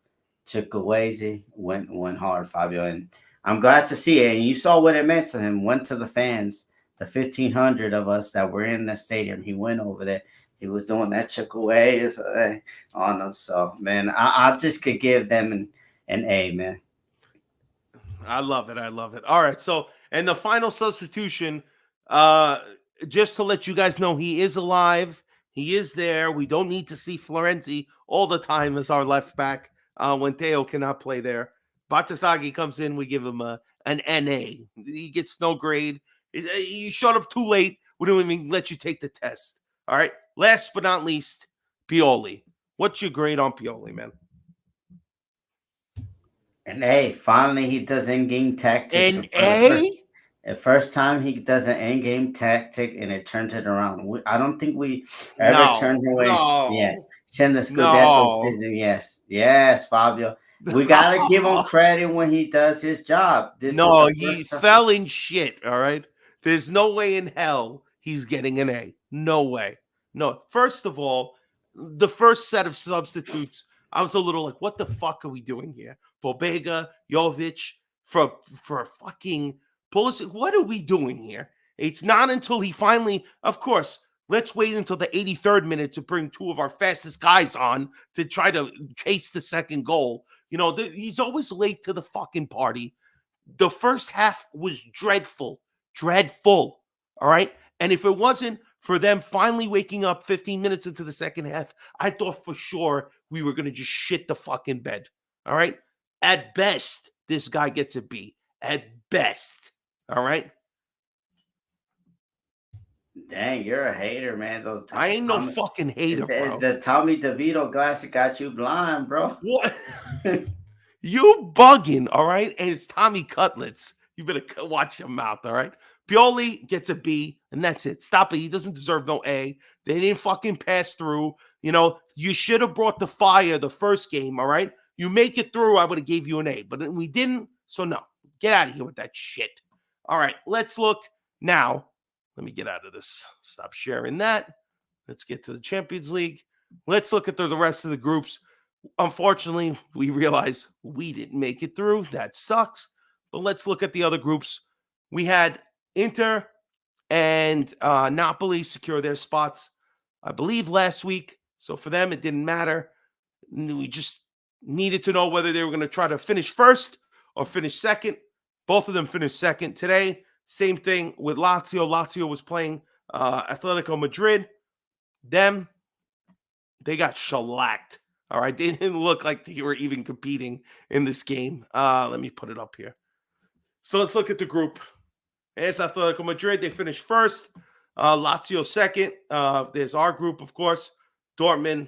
Chukwueze went hard, Fabio, and I'm glad to see it. And you saw what it meant to him. Went to the fans, the 1,500 of us that were in the stadium. He went over there. He was doing that Chukwueze on them. So, man, I just could give them an A, man. I love it. All right, so and the final substitution, just to let you guys know, he is alive. He is there. We don't need to see Florenzi all the time as our left back when Theo cannot play there. Batasagi comes in. We give him an NA. He gets no grade. He showed up too late. We don't even let you take the test. All right. Last but not least, Pioli. What's your grade on Pioli, man? An A. Finally, he does in-game tactics. An A? The first time he does an in-game tactic and it turns it around. I don't think we ever turned away. No. Yeah. Send the Scudetto season. Yes, Fabio. We got to give him credit when he does his job. He fell in shit, all right? There's no way in hell he's getting an A. No way. No, first of all, the first set of substitutes, I was a little like, what the fuck are we doing here? Pobega, Jovic, for fucking Pulisic. What are we doing here? It's not until he finally, of course, let's wait until the 83rd minute to bring 2 of our fastest guys on to try to chase the second goal. You know, he's always late to the fucking party. The first half was dreadful. All right? And if it wasn't for them finally waking up 15 minutes into the second half, I thought for sure we were going to just shit the fucking bed. All right? At best, this guy gets a B. At best. All right? Dang, you're a hater, man. I ain't no fucking hater, bro. The Tommy DeVito glass got you blind, bro. What? You bugging, all right? And it's Tommy Cutlets. You better watch your mouth, all right? Pioli gets a B, and that's it. Stop it. He doesn't deserve no A. They didn't fucking pass through. You know, you should have brought the fire the first game, all right? You make it through, I would have gave you an A, but we didn't, so no. Get out of here with that shit. All right, let's look now. Let me get out of this. Stop sharing that. Let's get to the Champions League. Let's look at the rest of the groups. Unfortunately, we realize we didn't make it through. That sucks. But let's look at the other groups. We had Inter and Napoli secure their spots, I believe, last week. So for them, it didn't matter. We just needed to know whether they were going to try to finish first or finish second. Both of them finished second today. Same thing with Lazio. Lazio was playing Atletico Madrid. They got shellacked. All right, they didn't look like they were even competing in this game. Let me put it up here. So let's look at the group. There's Atletico Madrid. They finished first. Lazio second. There's our group, of course. Dortmund,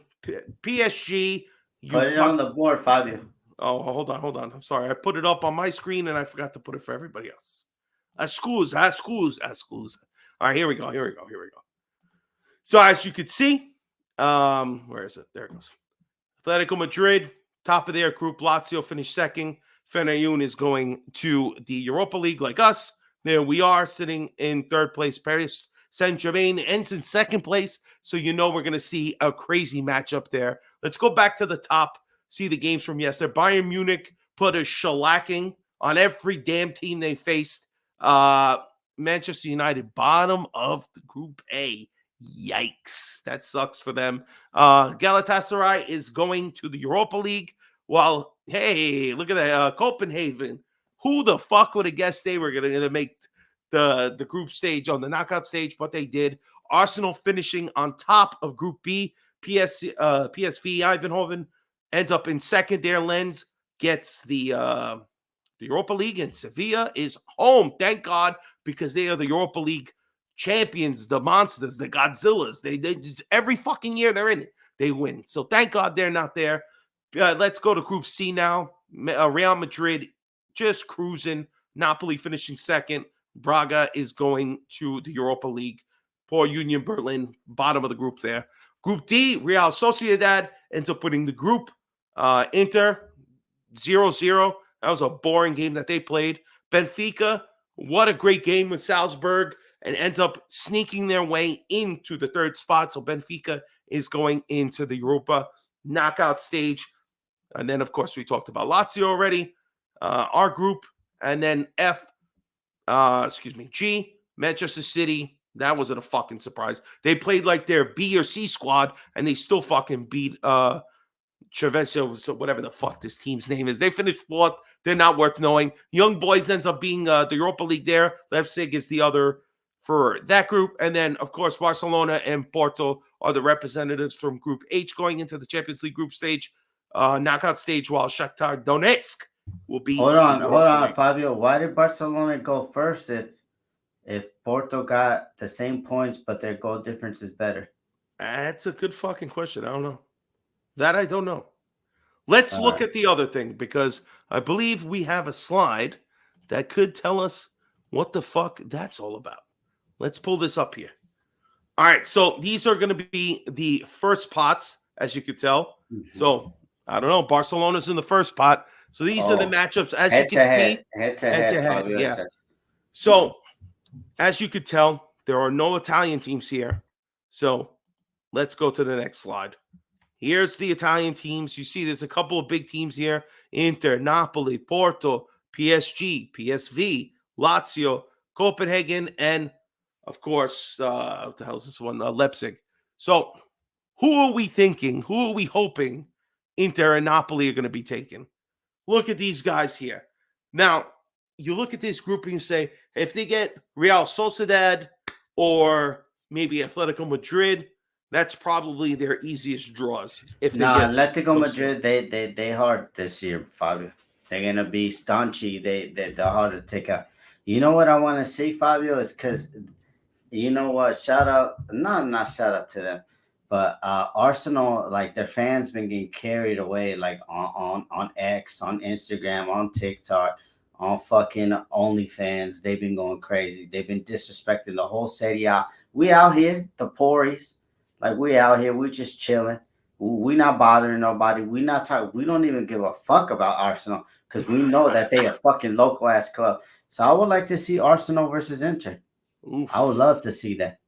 PSG. Put it on the board, Fabio. Oh, hold on. I'm sorry. I put it up on my screen, and I forgot to put it for everybody else. Scusa. All right, here we go. So as you could see, where is it? There it goes. Atletico Madrid, top of their group. Lazio finished second. Fenerbahce is going to the Europa League like us. There we are sitting in third place. Paris Saint-Germain ends in second place. So you know we're going to see a crazy matchup there. Let's go back to the top, see the games from yesterday. Bayern Munich put a shellacking on every damn team they faced. Manchester United, bottom of the Group A. Yikes. That sucks for them. Galatasaray is going to the Europa League. Well, hey, look at that. Copenhagen. Who the fuck would have guessed they were going to make the group stage on the knockout stage? But they did. Arsenal finishing on top of Group B. PSV Eindhoven ends up in second there. Lens gets the Europa League, and Sevilla is home. Thank God, because they are the Europa League champions, the monsters, the Godzillas. They every fucking year they're in it, they win. So thank God they're not there. Let's go to Group C now. Real Madrid just cruising. Napoli finishing second. Braga is going to the Europa League. Poor Union Berlin, bottom of the group there. Group D, Real Sociedad ends up winning the group. Inter 0-0. That was a boring game that they played. Benfica, what a great game with Salzburg, and ends up sneaking their way into the third spot. So Benfica is going into the Europa knockout stage. And then, of course, we talked about Lazio already. Our group. And then G, Manchester City. That wasn't a fucking surprise. They played like their B or C squad, and they still fucking beat Treviso, so whatever the fuck this team's name is. They finished fourth. They're not worth knowing. Young Boys ends up being the Europa League there. Leipzig is the other for that group. And then, of course, Barcelona and Porto are the representatives from Group H going into the Champions League group stage, knockout stage, while Shakhtar Donetsk will be. Hold on, Fabio. Why did Barcelona go first if Porto got the same points, but their goal difference is better? That's a good fucking question. I don't know. That I don't know. Let's look at the other thing, because I believe we have a slide that could tell us what the fuck that's all about. Let's pull this up here. All right, so these are going to be the first pots, as you could tell. Mm-hmm. So, I don't know. Barcelona's in the first pot. So these are the matchups, as you can see. Head to head. Yeah. So, as you could tell, there are no Italian teams here. So, let's go to the next slide. Here's the Italian teams. You see there's a couple of big teams here. Inter, Napoli, Porto, PSG, PSV, Lazio, Copenhagen, and, of course, what the hell is this one? Leipzig. So who are we thinking? Who are we hoping Inter and Napoli are going to be taking? Look at these guys here. Now, you look at this group and you say, if they get Real Sociedad or maybe Atletico Madrid, that's probably their easiest draws. Atletico Madrid, they hard this year, Fabio. They're gonna be staunchy. They're hard to take out. You know what I want to see, Fabio, is because You know what? Shout out, not shout out to them, but Arsenal, like their fans been getting carried away, like on X, on Instagram, on TikTok, on fucking OnlyFans. They've been going crazy. They've been disrespecting the whole city out. We out here, the Pories, like we out here. We just chilling. We not bothering nobody. We not talk. We don't even give a fuck about Arsenal because we know that they a fucking local ass club. So I would like to see Arsenal versus Inter. Oof. I would love to see that.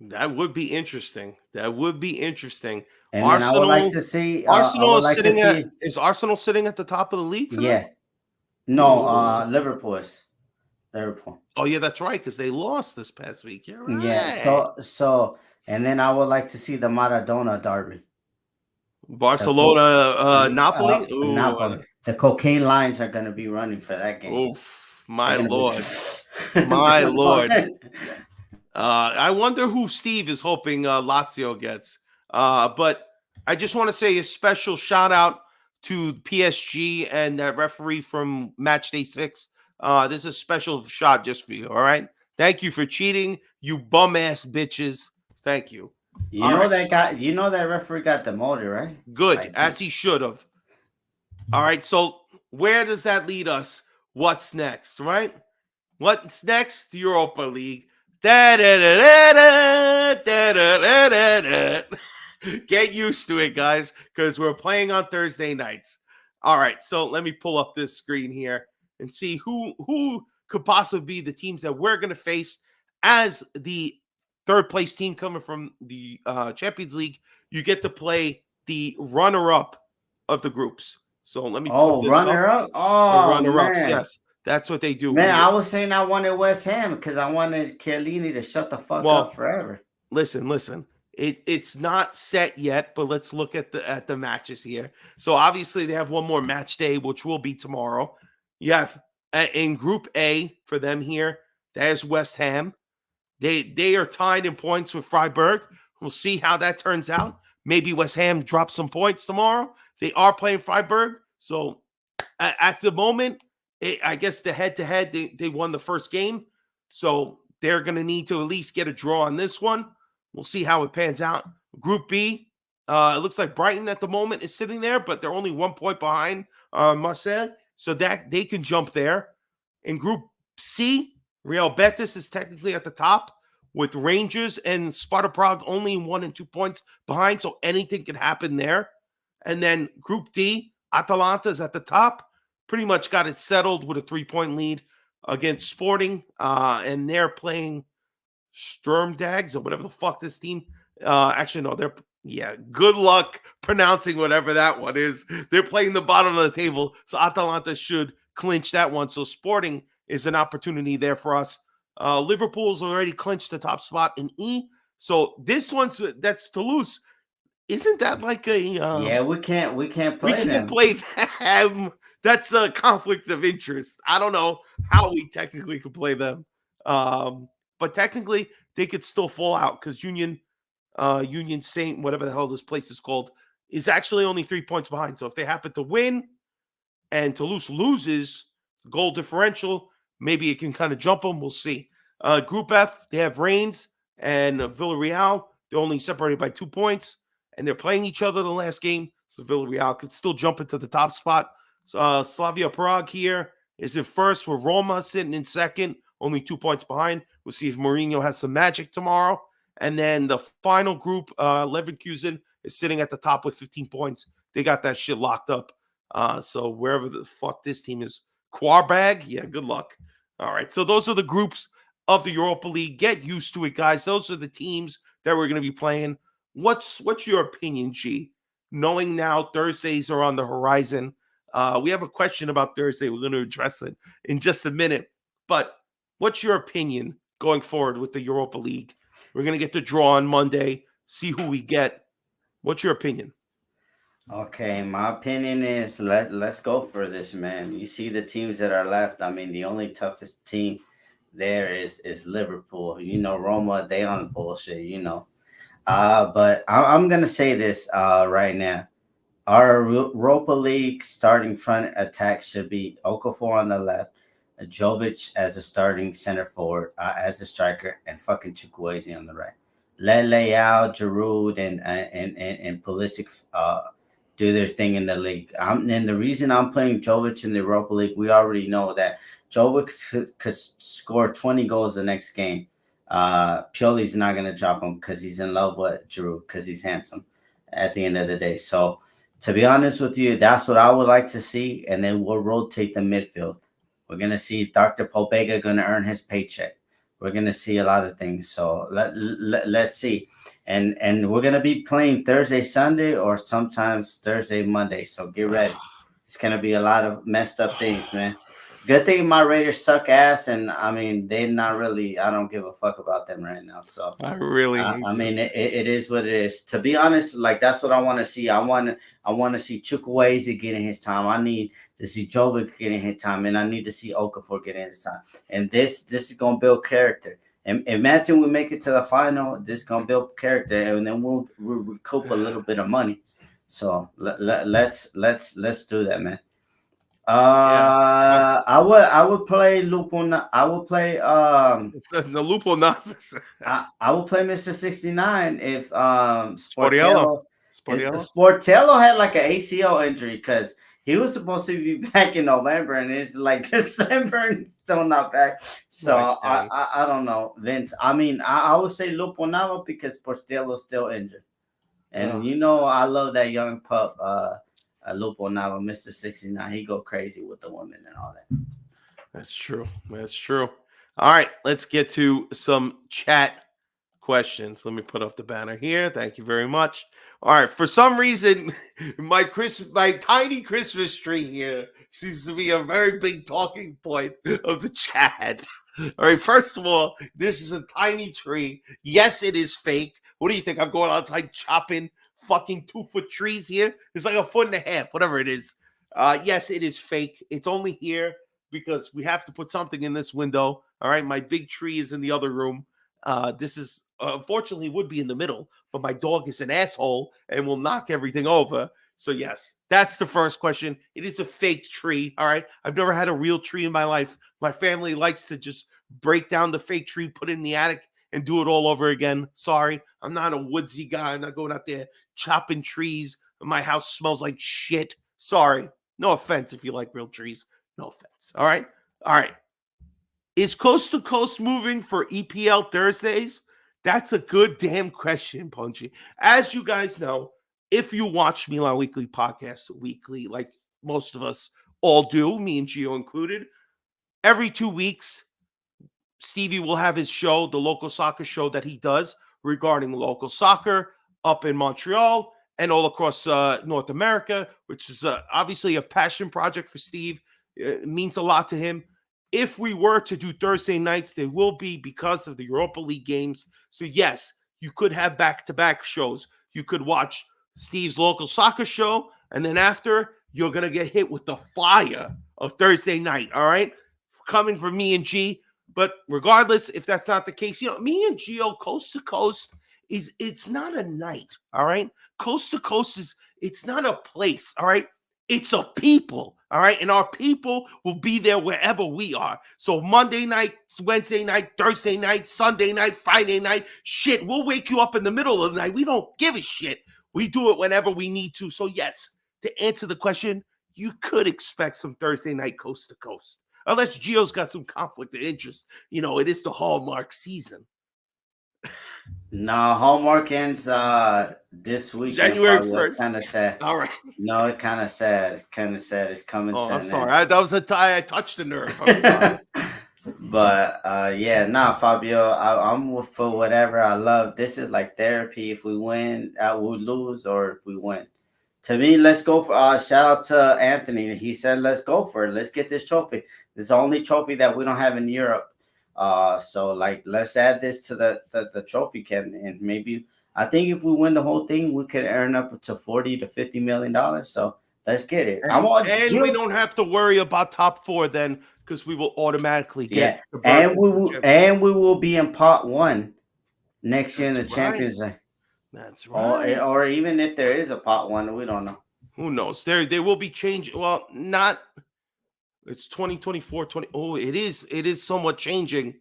That would be interesting. That would be interesting. And Arsenal, then I would like to see. Arsenal is like sitting to see, is Arsenal sitting at the top of the league? Yeah. Them? No. Liverpool is. Liverpool. Oh yeah, that's right. Because they lost this past week. You're right. Yeah. So, and then I would like to see the Maradona derby. Barcelona, Napoli. Napoli. The cocaine lines are going to be running for that game. Oof, my lord, my lord. I wonder who Steve is hoping Lazio gets. But I just want to say a special shout out to PSG and that referee from match day 6. This is a special shot just for you. All right. Thank you for cheating, you bum ass bitches. Thank you. You know that referee got demoted, right? Good, as he should have. All right. So where does that lead us? What's next, right? What's next? Europa League. Get used to it, guys, because we're playing on Thursday nights. All right, so let me pull up this screen here and see who could possibly be the teams that we're going to face as the third place team coming from the Champions League. You get to play the runner-up of the groups. So let me put this runner-up? Oh, runner-ups, yes. That's what they do. Man, I was saying I wanted West Ham because I wanted Chiellini to shut the fuck up forever. Listen. It's not set yet, but let's look at the matches here. So obviously they have one more match day, which will be tomorrow. You have in Group A for them here. There's West Ham. They are tied in points with Freiburg. We'll see how that turns out. Maybe West Ham drops some points tomorrow. They are playing Freiburg, so at the moment. I guess the head-to-head, they won the first game. So they're going to need to at least get a draw on this one. We'll see how it pans out. Group B, it looks like Brighton at the moment is sitting there, but they're only 1 point behind Marseille. So that they can jump there. In Group C, Real Betis is technically at the top with Rangers and Sparta Prague only 1 and 2 points behind. So anything can happen there. And then Group D, Atalanta is at the top. Pretty much got it settled with a 3-point lead against Sporting, and they're playing Sturmdags or whatever the fuck this team. Actually, no, good luck pronouncing whatever that one is. They're playing the bottom of the table, so Atalanta should clinch that one. So Sporting is an opportunity there for us. Liverpool's already clinched the top spot in E, so this that's Toulouse. Isn't that like a yeah? We can't play them. Play them. That's a conflict of interest. I don't know how we technically could play them. But technically they could still fall out because Union Saint, whatever the hell this place is called, is actually only 3 points behind. So if they happen to win and Toulouse loses, goal differential, maybe it can kind of jump them. We'll see. Group F, they have Reims and Villarreal. They're only separated by 2 points, and they're playing each other the last game. So Villarreal could still jump into the top spot. Slavia Prague here is in first with Roma sitting in second, only 2 points behind. We'll see if Mourinho has some magic tomorrow. And then the final group, Leverkusen, is sitting at the top with 15 points. They got that shit locked up. So wherever the fuck this team is, Quarbag, yeah, good luck. All right, so those are the groups of the Europa League. Get used to it, guys. Those are the teams that we're going to be playing. What's your opinion, G? Knowing now Thursdays are on the horizon. We have a question about Thursday. We're going to address it in just a minute. But what's your opinion going forward with the Europa League? We're going to get the draw on Monday, see who we get. What's your opinion? Okay, my opinion is let's go for this, man. You see the teams that are left. I mean, the only toughest team there is Liverpool. Roma, they on bullshit, But I'm going to say this right now. Our Europa League starting front attack should be Okafor on the left, Jovic as a starting center forward, as a striker, and fucking Chukwueze on the right. Let Leao, Giroud, and Pulisic do their thing in the league. And the reason I'm putting Jovic in the Europa League, we already know that Jovic could score 20 goals the next game. Pioli's not going to drop him because he's in love with Giroud because he's handsome at the end of the day. So, to be honest with you, that's what I would like to see. And then we'll rotate the midfield. We're going to see Dr. Pobega going to earn his paycheck. We're going to see a lot of things. So let's see. And we're going to be playing Thursday, Sunday, or sometimes Thursday, Monday. So get ready. It's going to be a lot of messed up things, man. Good thing my Raiders suck ass, and I mean they're not really. I don't give a fuck about them right now. So I really, I mean it is what it is. To be honest, like that's what I want to see. I want to see Chukwueze getting his time. I need to see Jovic getting his time, and I need to see Okafor getting his time. And this is gonna build character. And imagine we make it to the final. This is gonna build character, and then we'll recoup a little bit of money. So let's do that, man. I would play Lupo. I would play the Lupo novice. I would play Mr. 69 if Sportiello had like an ACL injury because he was supposed to be back in November and it's like December and still not back. So I don't know, Vince. I mean, I would say Lupo Nava because Sportiello's still injured, and you know I love that young pup. Lupo Nava, Mr. 69, he go crazy with the women and all that. That's true. All right, let's get to some chat questions. Let me put up the banner here. Thank you very much. All right, for some reason, my tiny Christmas tree here seems to be a very big talking point of the chat. All right, first of all, this is a tiny tree. Yes, it is fake. What do you think? I'm going outside chopping fucking 2-foot trees here. It's like 1.5 feet, whatever it is. Yes, it is fake. It's only here because we have to put something in this window. All right, my big tree is in the other room. This is unfortunately would be in the middle, but my dog is an asshole and will knock everything over. So yes, that's the first question. It is a fake tree. All right, I've never had a real tree in my life. My family likes to just break down the fake tree, put it in the attic, and do it all over again. Sorry, I'm not a woodsy guy. I'm not going out there chopping trees. My house smells like shit. Sorry. No offense if you like real trees. No offense. All right. Is Coast to Coast moving for EPL Thursdays? That's a good damn question, Punchy. As you guys know, if you watch Milan Weekly Podcast weekly, like most of us all do, me and Gio included, every 2 weeks, Stevie will have his show, the local soccer show that he does regarding local soccer up in Montreal and all across North America, which is obviously a passion project for Steve. It means a lot to him. If we were to do Thursday nights, they will be because of the Europa League games. So yes, you could have back-to-back shows. You could watch Steve's local soccer show, and then after, you're going to get hit with the fire of Thursday night, all right? Coming from me and G. But regardless, if that's not the case, me and Gio, Coast to Coast, it's not a night, all right? Coast to Coast it's not a place, all right? It's a people, all right? And our people will be there wherever we are. So Monday night, Wednesday night, Thursday night, Sunday night, Friday night, shit, we'll wake you up in the middle of the night. We don't give a shit. We do it whenever we need to. So yes, to answer the question, you could expect some Thursday night Coast to Coast. Unless Gio's got some conflict of interest. It is the Hallmark season. No, Hallmark ends this week. January 1st. It's kind of sad. All right. No, it's kind of sad. It's coming. Oh, I'm sorry. I touched the nerve. But Fabio, I'm for whatever. I love. This is like therapy. If we win, we lose, or if we win. To me, let's go for shout out to Anthony. He said, let's go for it. Let's get this trophy. This is the only trophy that we don't have in Europe. So let's add this to the trophy cabinet. And maybe I think if we win the whole thing, we could earn up to $40 to $50 million. So let's get it. And we don't have to worry about top 4 then, because we will automatically get and we will be in part 1 next year in the Champions League. That's right. Or even if there is a pot 1, we don't know. Who knows? They will be changing. Well, not It's 2024, 20. Oh, it is somewhat changing.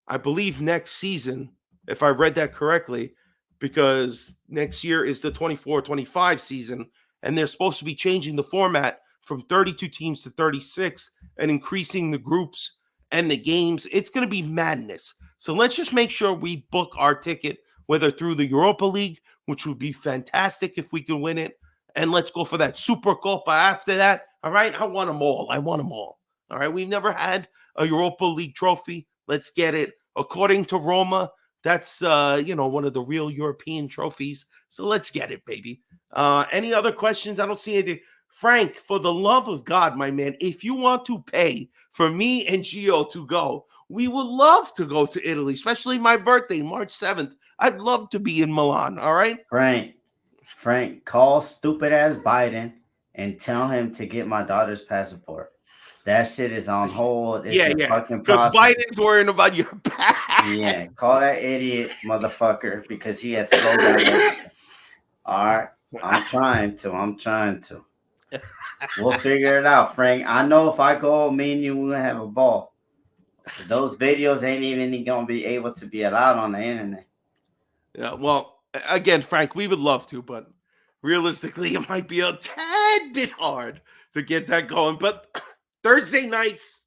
I believe next season, if I read that correctly, because next year is the 24-25 season, and they're supposed to be changing the format from 32 teams to 36 and increasing the groups and the games. It's going to be madness. So let's just make sure we book our ticket, whether through the Europa League, which would be fantastic if we can win it, and let's go for that Super Copa after that. All right, I want them all. All right, we've never had a Europa League trophy. Let's get it. According to Roma, that's one of the real European trophies. So let's get it, baby. Any other questions? I don't see anything. Frank, for the love of God, my man, if you want to pay for me and Gio to go, we would love to go to Italy, especially my birthday, March 7th. I'd love to be in Milan. All right, Frank, call stupid ass Biden and tell him to get my daughter's passport. That shit is on hold. It's a fucking because process. Biden's worrying about your back. Yeah, call that idiot motherfucker because he has slowed down everything. All right, I'm trying to. We'll figure it out, Frank. I know if I go, me and you, we're gonna have a ball. Those videos ain't even gonna be able to be allowed on the internet. Yeah, well, again, Frank, we would love to, but realistically, it might be a tad bit hard to get that going. But Thursday nights,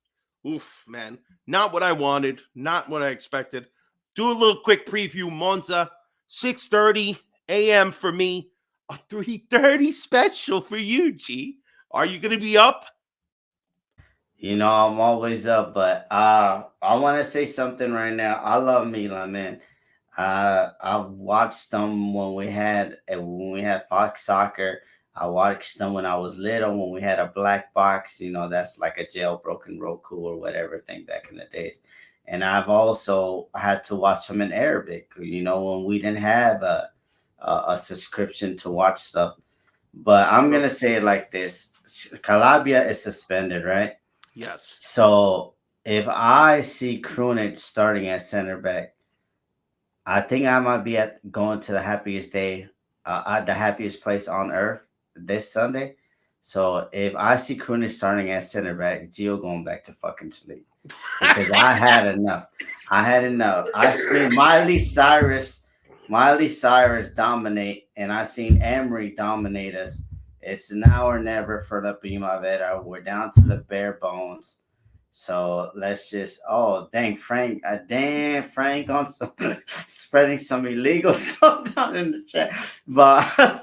oof, man, not what I wanted, not what I expected. Do a little quick preview. Monza, 6:30 a.m. for me, a 3:30 special for you, G. Are you going to be up? You know, I'm always up, but I want to say something right now. I love Milan, man. I've watched them when we had Fox Soccer. I watched them when I was little, when we had a black box. You know, that's like a jailbroken Roku or whatever thing back in the days. And I've also had to watch them in Arabic. You know, when we didn't have a subscription to watch stuff. But I'm gonna say it like this: Calabria is suspended, right? Yes. So if I see Krunic starting at center back, I think I might be going to the happiest day, the happiest place on earth this Sunday. So if I see Krunic starting at center back, Gio going back to fucking sleep because I had enough. I seen Miley Cyrus dominate, and I seen Emery dominate us. It's now or never for the Primavera. We're down to the bare bones. So let's just Frank on some spreading some illegal stuff down in the chat. But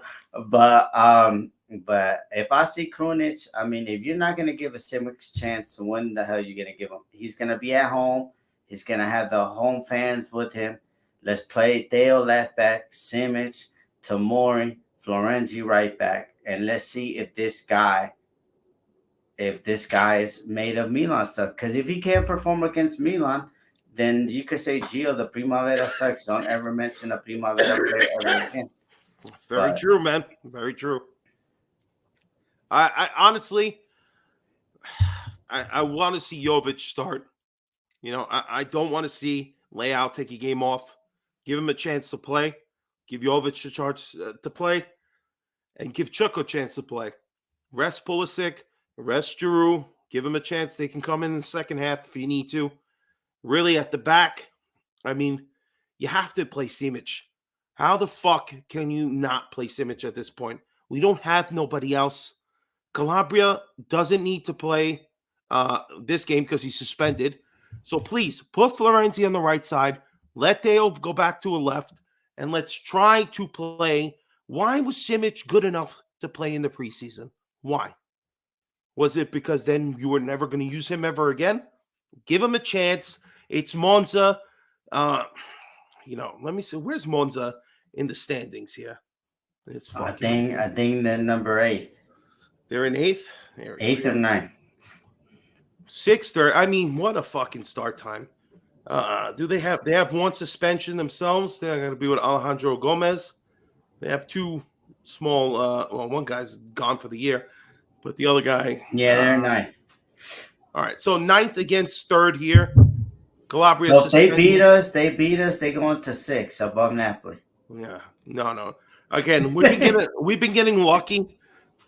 if I see Krunic, I mean, if you're not gonna give a Simic chance, when the hell are you gonna give him? He's gonna be at home. He's gonna have the home fans with him. Let's play Theo left back, Simic, Tomori, Florenzi right back, and let's see if this guy is made of Milan stuff. Because if he can't perform against Milan, then you could say, Gio, the Primavera sucks. Don't ever mention a Primavera player ever again. Very true, man. Very true. I honestly, I want to see Jovic start. You know, I don't want to see Leao take a game off. Give him a chance to play. Give Jovic a chance to play. And give Chuck a chance to play. Rest Pulisic. Rest Giroud. Give him a chance. They can come in the second half if you need to. Really, at the back, I mean, you have to play Simic. How the fuck can you not play Simic at this point? We don't have nobody else. Calabria doesn't need to play this game because he's suspended. So please, put Florenzi on the right side. Let Deo go back to a left. And let's try to play. Why was Simic good enough to play in the preseason? Why? Was it because then you were never going to use him ever again? Give him a chance. It's Monza. Let me see. Where's Monza in the standings here? I think they're number 8. They're in 8th? 8th or 9th. 6th. I mean, what a fucking start time. They have one suspension themselves. They're going to be with Alejandro Gomez. They have 2 small, one guy's gone for the year, but the other guy. Yeah, they're 9th. All right, so 9th against 3rd here. Calabria. So if they beat us, they go into 6 above Napoli. Yeah, no. Again, we've been getting lucky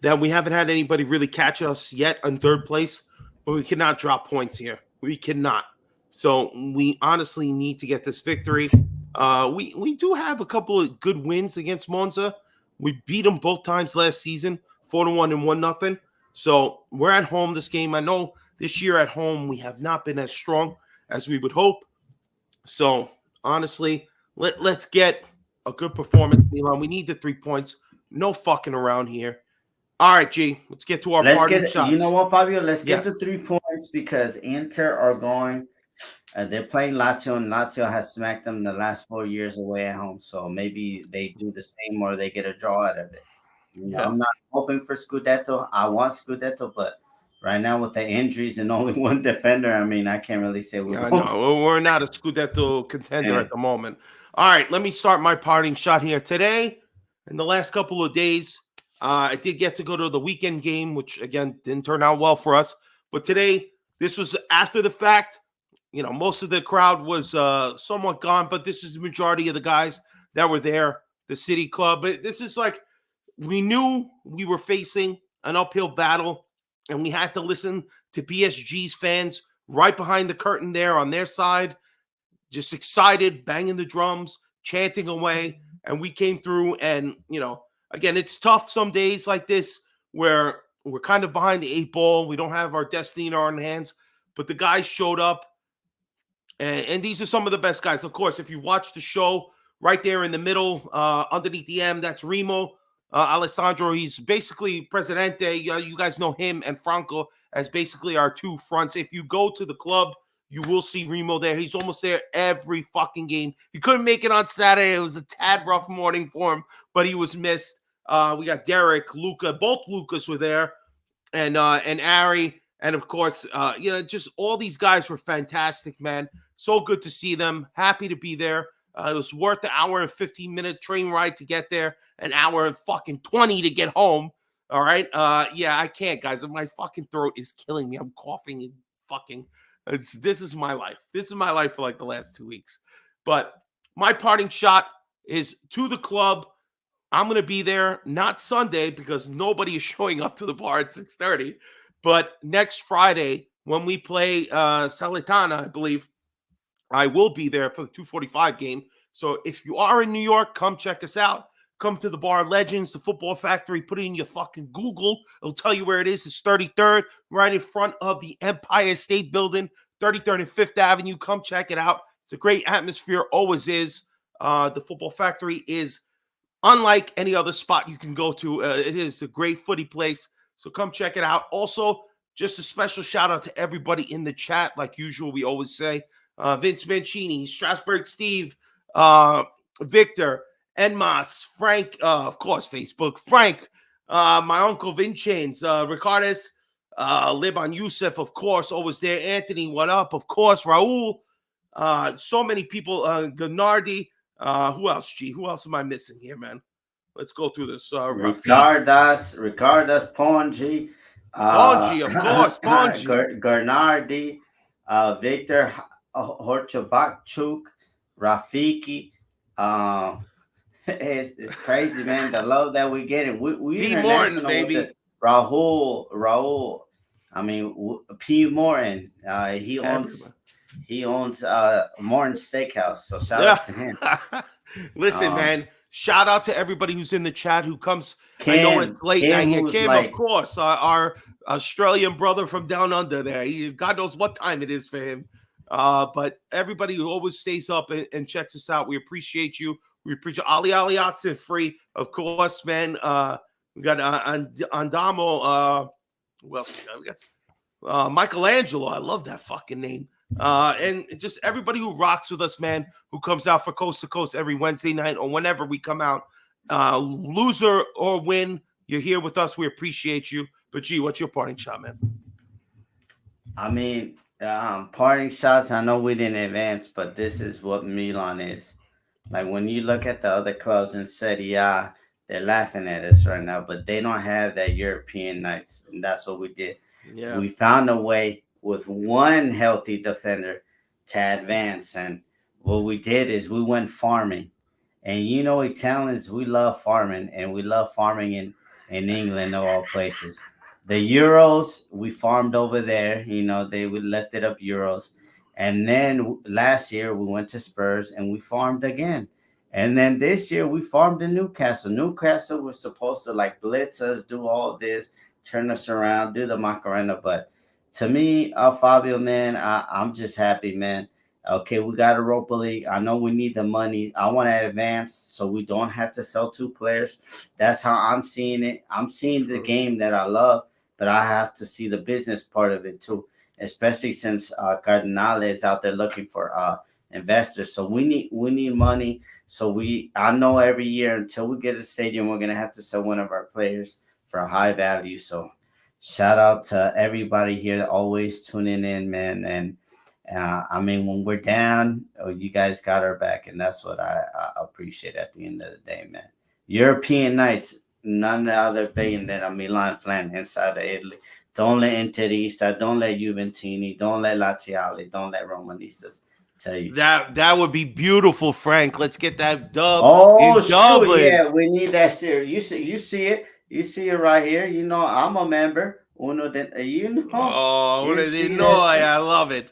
that we haven't had anybody really catch us yet on 3rd place. but we cannot drop points here. We cannot. So we honestly need to get this victory. We do have a couple of good wins against Monza. We beat them both times last season, 4-1 and 1-0. So we're at home this game. I know this year at home we have not been as strong as we would hope. So honestly, let's get a good performance, Milan. We need the 3 points. No fucking around here. All right, G. Let's get to our party shots. You know what, Fabio? Let's get the 3 points because Inter are going. They're playing Lazio, and Lazio has smacked them the last 4 years away at home. So maybe they do the same or they get a draw out of it. I'm not hoping for Scudetto. I want Scudetto, but right now with the injuries and only one defender, I mean, I can't really say we're we're not a Scudetto contender at the moment. All right, let me start my parting shot here. Today, in the last couple of days, I did get to go to the weekend game, which, again, didn't turn out well for us. But today, this was after the fact. You know, most of the crowd was somewhat gone, but this is the majority of the guys that were there, the City Club. But this is like, we knew we were facing an uphill battle, and we had to listen to PSG's fans right behind the curtain there on their side, just excited, banging the drums, chanting away. And we came through, and, you know, again, it's tough some days like this where we're kind of behind the 8 ball. We don't have our destiny in our own hands, but the guys showed up. And these are some of the best guys. Of course, if you watch the show right there in the middle, underneath the M, that's Remo Alessandro. He's basically Presidente. You guys know him and Franco as basically our 2 fronts. If you go to the club, you will see Remo there. He's almost there every fucking game. He couldn't make it on Saturday. It was a tad rough morning for him, but he was missed. We got Derek, Luca. Both Lucas were there, and Ari. And, of course, just all these guys were fantastic, man. So good to see them. Happy to be there. It was worth the hour and 15-minute train ride to get there, an hour and fucking 20 to get home. All right? I can't, guys. My fucking throat is killing me. I'm coughing and fucking. This is my life. This is my life for like the last 2 weeks. But my parting shot is to the club. I'm going to be there, not Sunday because nobody is showing up to the bar at 6:30. But next Friday, when we play Salernitana, I believe, I will be there for the 2:45 game. So if you are in New York, come check us out. Come to the Bar Legends, the Football Factory. Put it in your fucking Google. It'll tell you where it is. It's 33rd, right in front of the Empire State Building, 33rd and 5th Avenue. Come check it out. It's a great atmosphere, always is. The Football Factory is unlike any other spot you can go to. It is a great footy place. So come check it out. Also, just a special shout out to everybody in the chat. Like usual, we always say, Vince Mancini, Strasburg Steve, Victor, Enmas, Frank, of course, Facebook, Frank, my uncle Vincenz, Ricardus, Liban Youssef, of course, always there. Anthony, what up? Of course, Raul. So many people, Gennardi. Who else, G? Who else am I missing here, man? Let's go through this. Ricardas, Pongi. Pongi, of course. Pongi. Gernardi, Victor Horchabachuk, Rafiki. It's crazy, man. The love that we get. And we Morton, baby. Raul. I mean, P. Morton. He owns Morton Steakhouse. So shout out to him. Listen, man. Shout out to everybody who's in the chat who comes. I know it's late night here. Kim, of course, our Australian brother from down under there. God knows what time it is for him. But everybody who always stays up and checks us out, we appreciate you. We appreciate Ali Aliatsin free, of course, man. We got Andamo. Who else we got? We got Michelangelo. I love that fucking name. And just everybody who rocks with us, man, who comes out for Coast to Coast every Wednesday night or whenever we come out, loser or win, you're here with us. We appreciate you. But G, what's your parting shot, man? I mean, parting shots, I know we didn't advance, but this is what Milan is. Like when you look at the other clubs in Serie A, they're laughing at us right now, but they don't have that European nights. And that's what we did. Yeah. We found a way with one healthy defender to advance. And what we did is we went farming. And you know, Italians, we love farming, and we love farming in England of all places. The Euros, we farmed over there. You know, they would lifted up Euros. And then last year we went to Spurs and we farmed again. And then this year we farmed in Newcastle. Newcastle was supposed to like blitz us, do all this, turn us around, do the Macarena. But to me, Fabio, man, I'm just happy, man. Okay, we got Europa League. I know we need the money. I want to advance so we don't have to sell 2 players. That's how I'm seeing it. I'm seeing the game that I love, but I have to see the business part of it too, especially since Cardinale is out there looking for investors. So we need money. So I know every year until we get a stadium, we're gonna have to sell one of our players for a high value. So shout out to everybody here that always tuning in, man. And I mean, when we're down, you guys got our back, and that's what I appreciate at the end of the day, man. European nights, none other being than a Milan flan inside of Italy. Don't let Interista, don't let Juventini, don't let Laziale, don't let Romanistas tell you. That would be beautiful, Frank. Let's get that dub. Oh, in Dublin. shoot, yeah, we need that shit. You see it. You see it right here. You know, I'm a member. You know. Oh, I love it.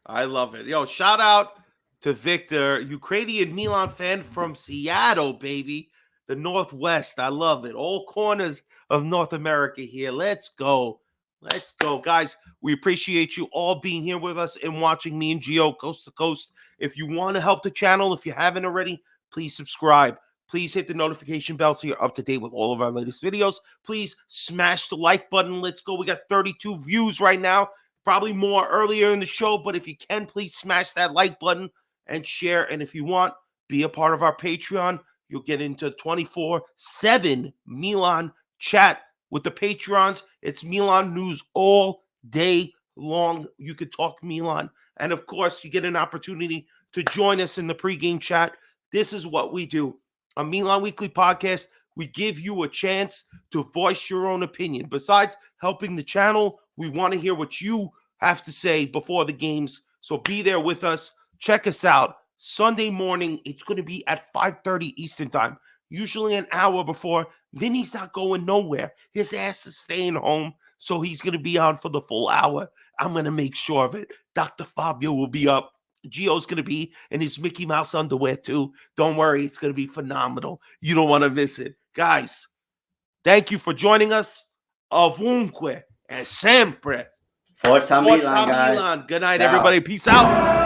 I love it. Yo, shout out to Victor, Ukrainian Milan fan from Seattle, baby. The Northwest. I love it. All corners of North America here. Let's go. Let's go, guys. We appreciate you all being here with us and watching me and Gio coast to coast. If you want to help the channel, if you haven't already, please subscribe. Please hit the notification bell so you're up to date with all of our latest videos. Please smash the like button. Let's go. We got 32 views right now. Probably more earlier in the show, but if you can, please smash that like button and share. And if you want, be a part of our Patreon. You'll get into 24/7 Milan chat with the Patreons. It's Milan news all day long. You could talk Milan. And of course, you get an opportunity to join us in the pregame chat. This is what we do. On Milan Weekly Podcast, we give you a chance to voice your own opinion. Besides helping the channel, we want to hear what you have to say before the games. So be there with us. Check us out. Sunday morning, it's going to be at 5:30 Eastern time. Usually an hour before. Vinny's not going nowhere. His ass is staying home, so he's going to be on for the full hour. I'm going to make sure of it. Dr. Fabio will be up. Gio's going to be in his Mickey Mouse underwear too. Don't worry. It's going to be phenomenal. You don't want to miss it. Guys, thank you for joining us. Ovunque e sempre. Forza Milan, guys. Good night, everybody. Peace out.